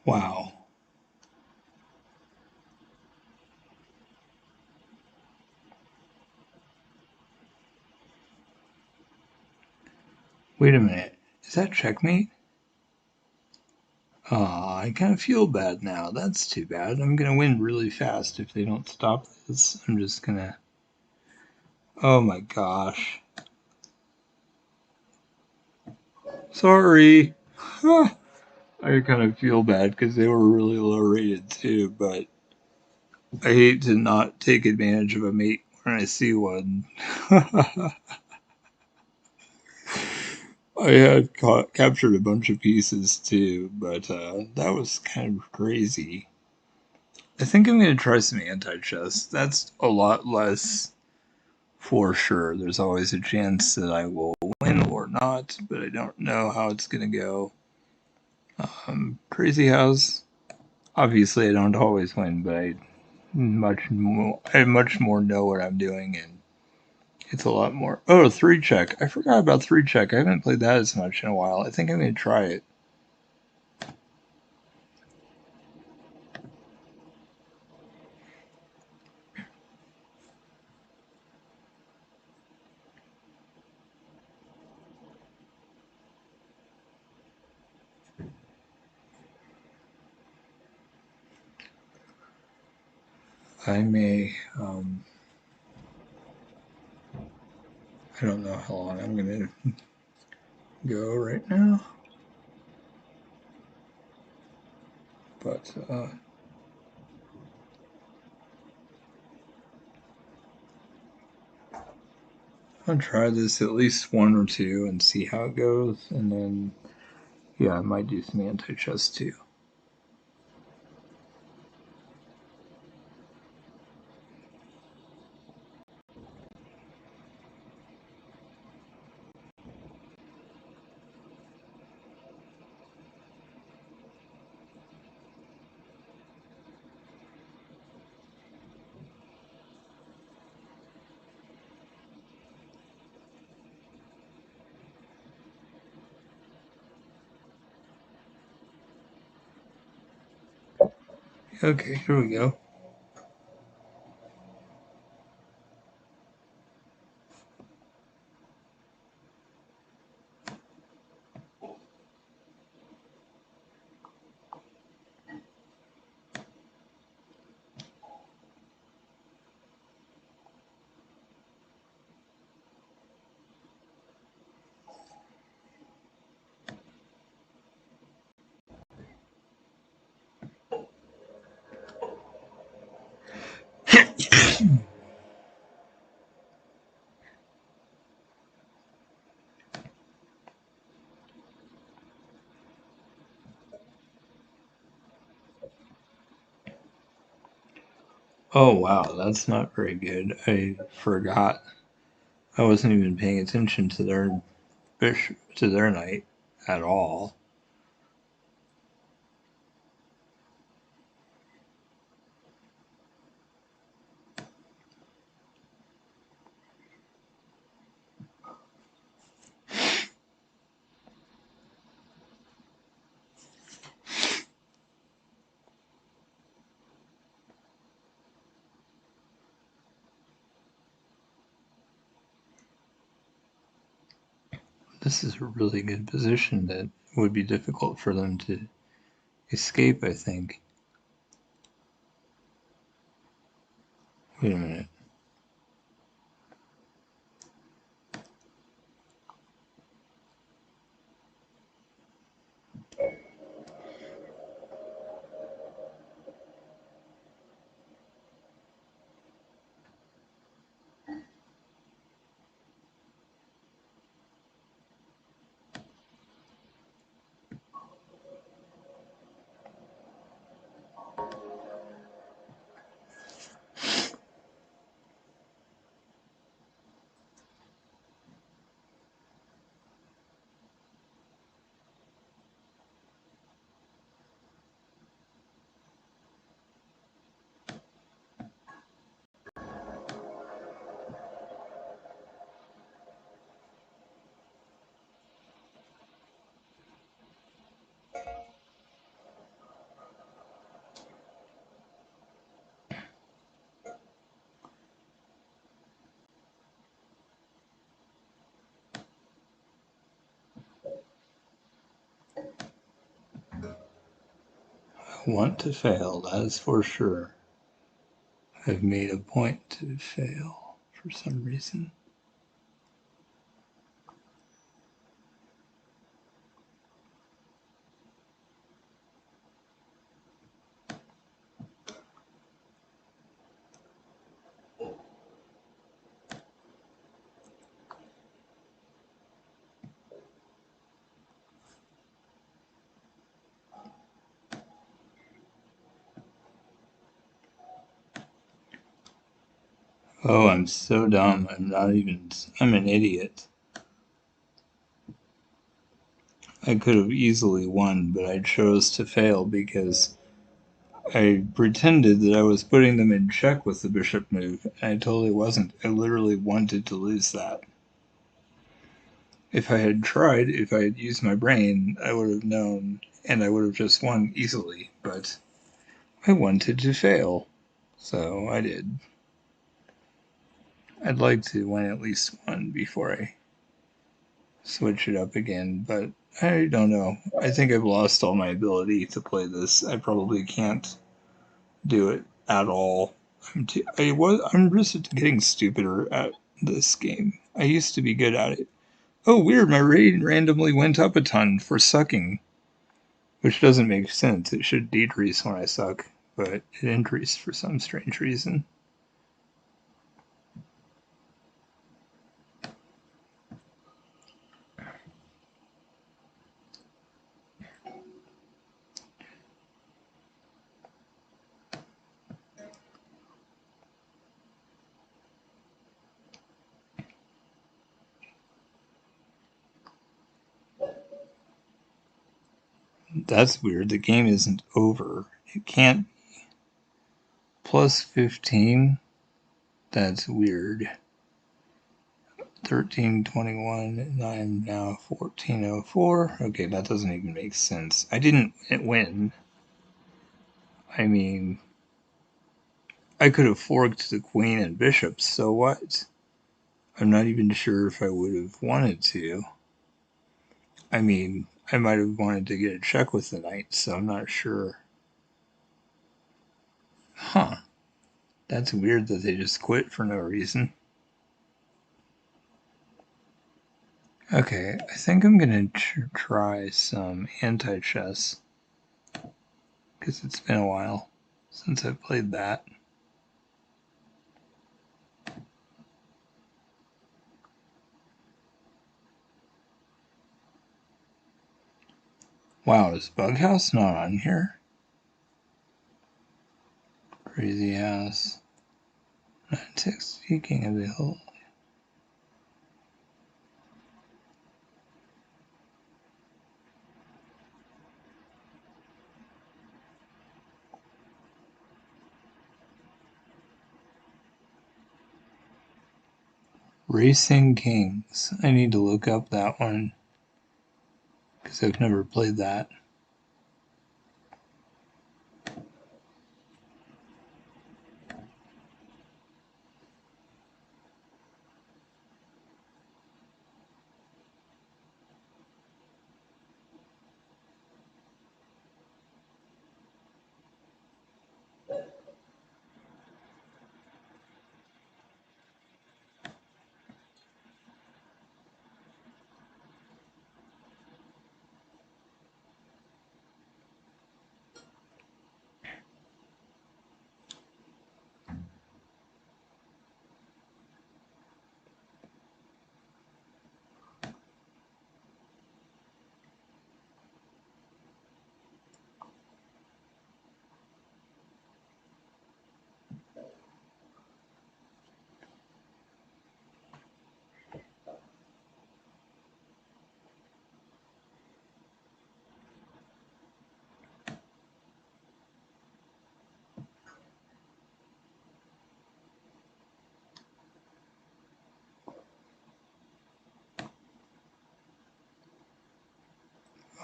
Speaker 1: Wow. Wait a minute. Is that checkmate? Aw, I kind of feel bad now. That's too bad. I'm gonna win really fast if they don't stop this. I'm just gonna. Oh my gosh. Sorry. I kind of feel bad because they were really low rated too, but I hate to not take advantage of a mate when I see one. I had captured a bunch of pieces too, but that was kind of crazy. I think I'm going to try some anti-chess. That's a lot less for sure. There's always a chance that I will win or not, but I don't know how it's going to go. Crazy House. Obviously, I don't always win, but I much more know what I'm doing, and it's a lot more. Oh, three check. I forgot about three check. I haven't played that as much in a while. I think I'm going to try it. I may. I don't know how long I'm going to go right now, but I'll try this at least one or two and see how it goes, and then yeah, I might do some anti-chess too. Okay, here we go. Oh wow, that's not very good. I forgot. I wasn't even paying attention to their to their knight at all. This is a really good position that would be difficult for them to escape, I think. Wait a minute. I want to fail, that is for sure. I've made a point to fail for some reason. Oh, I'm so dumb. I'm an idiot. I could have easily won, but I chose to fail because I pretended that I was putting them in check with the bishop move, and I totally wasn't. I literally wanted to lose that. If I had tried, if I had used my brain, I would have known, and I would have just won easily, but I wanted to fail, so I did. I'd like to win at least one before I switch it up again, but I don't know. I think I've lost all my ability to play this. I probably can't do it at all. I'm just getting stupider at this game. I used to be good at it. Oh, weird, my rating randomly went up a ton for sucking, which doesn't make sense. It should decrease when I suck, but it increased for some strange reason. That's weird. The game isn't over. It can't. Plus 15? That's weird. 1321, and I'm now 1404. Okay, that doesn't even make sense. I didn't win. I mean, I could have forked the queen and bishop, so what? I'm not even sure if I would have wanted to. I mean, I might have wanted to get a check with the knight, so I'm not sure. Huh. That's weird that they just quit for no reason. Okay, I think I'm gonna try some anti-chess, because it's been a while since I've played that. Wow, is Bughouse not on here? Crazy ass. 9-6, King of the Hill. Racing Kings. I need to look up that one, because I've never played that.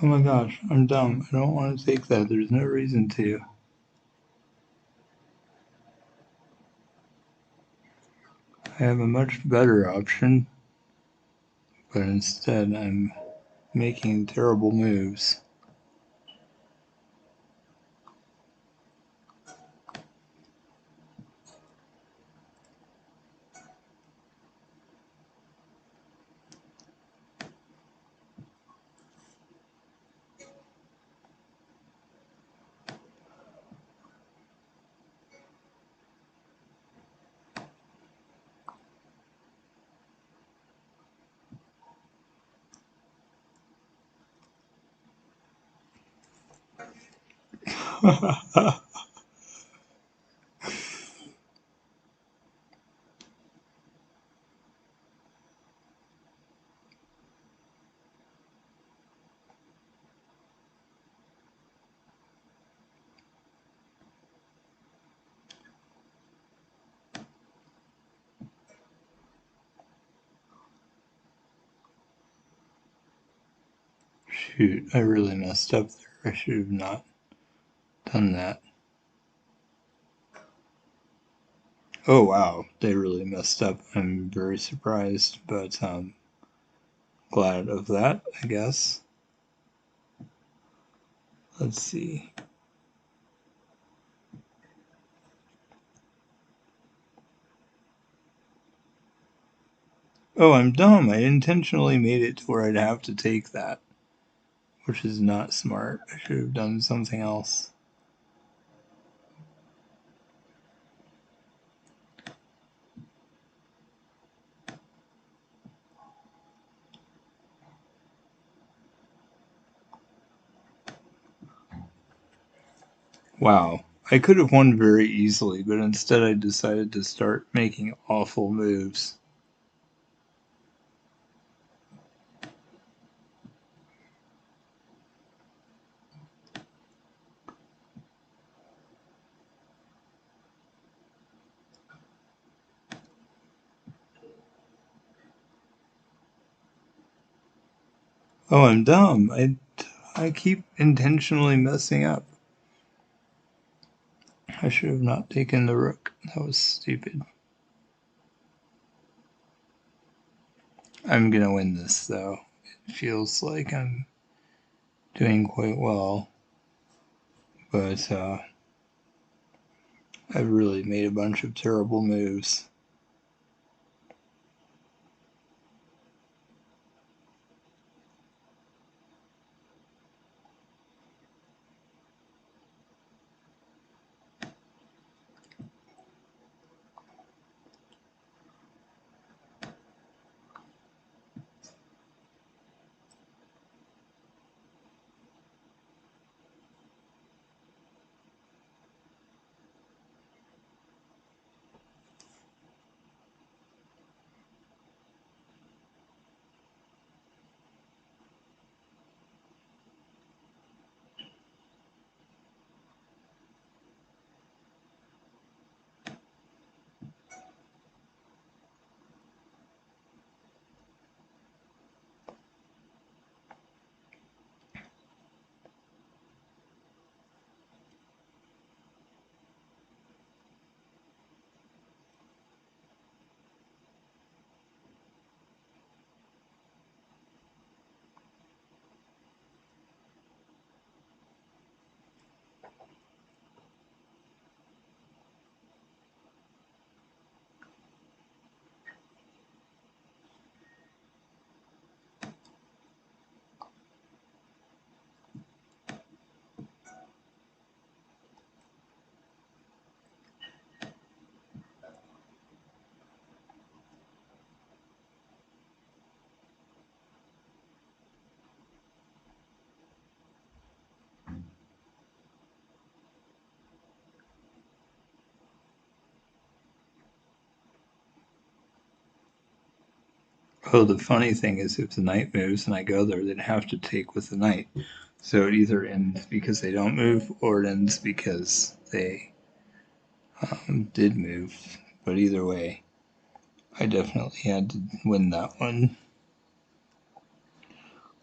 Speaker 1: Oh my gosh, I'm dumb. I don't want to take that. There's no reason to. I have a much better option, but instead I'm making terrible moves. Shoot, I really messed up there. I should have not done that. Oh wow, they really messed up. I'm very surprised, but glad of that, I guess. Let's see. Oh, I'm dumb. I intentionally made it to where I'd have to take that, which is not smart. I should have done something else. Wow. I could have won very easily, but instead I decided to start making awful moves. Oh, I'm dumb. I keep intentionally messing up. I should have not taken the rook. That was stupid. I'm gonna win this though. It feels like I'm doing quite well, but I've really made a bunch of terrible moves. Oh, the funny thing is, if the knight moves and I go there, they'd have to take with the knight. So it either ends because they don't move, or it ends because they did move. But either way, I definitely had to win that one.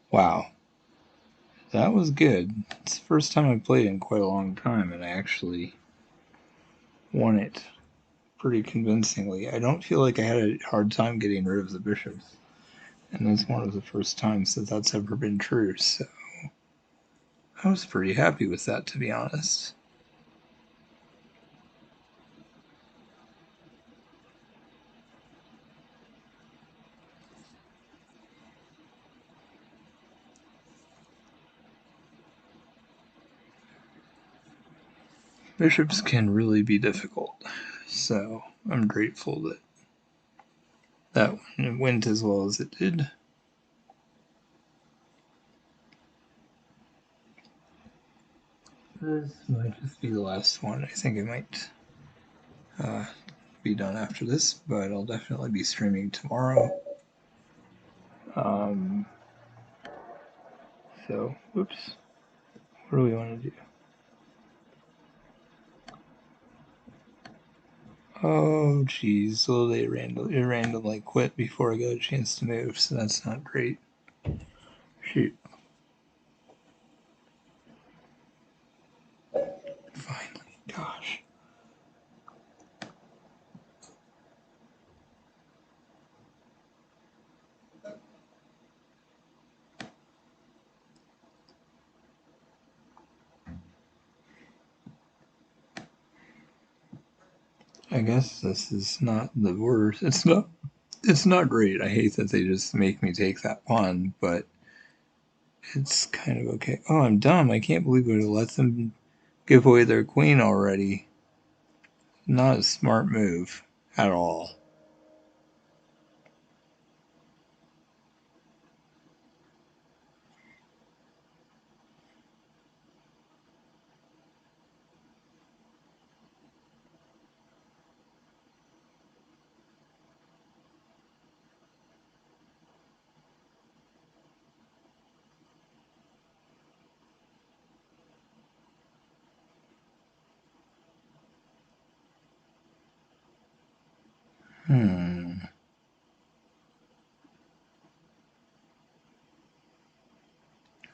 Speaker 1: Wow, that was good. It's the first time I've played in quite a long time, and I actually won it pretty convincingly. I don't feel like I had a hard time getting rid of the bishops, and that's one of the first times that that's ever been true, so I was pretty happy with that, to be honest. Bishops can really be difficult, so I'm grateful that that one went as well as it did. This might just be the last one. I think it might be done after this, but I'll definitely be streaming tomorrow. Um, so, whoops. What do we want to do? Oh, geez. Well, they randomly quit before I got a chance to move, so that's not great. Shoot. Gosh. I guess this is not the worst. It's not great. I hate that they just make me take that pawn, but it's kind of okay. Oh, I'm dumb. I can't believe I let them give away their queen already. Not a smart move at all.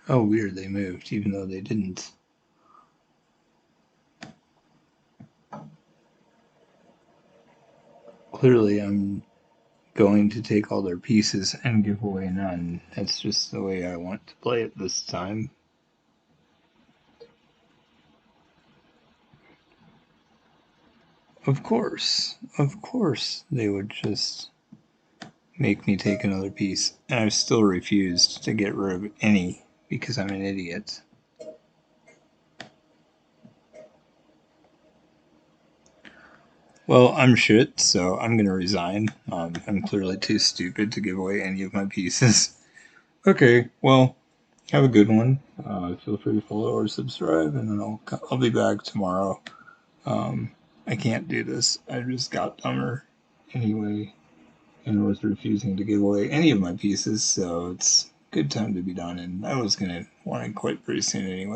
Speaker 1: Oh, weird, they moved, even though they didn't. Clearly, I'm going to take all their pieces and give away none. That's just the way I want to play it this time. Of course they would just make me take another piece, and I've still refused to get rid of any because I'm an idiot. Well, I'm shit, so I'm gonna resign. I'm clearly too stupid to give away any of my pieces. Okay, well, have a good one. Feel free to follow or subscribe, and then I'll be back tomorrow. I can't do this. I just got dumber anyway, and was refusing to give away any of my pieces, so it's a good time to be done. And I was gonna want to quit pretty soon anyway.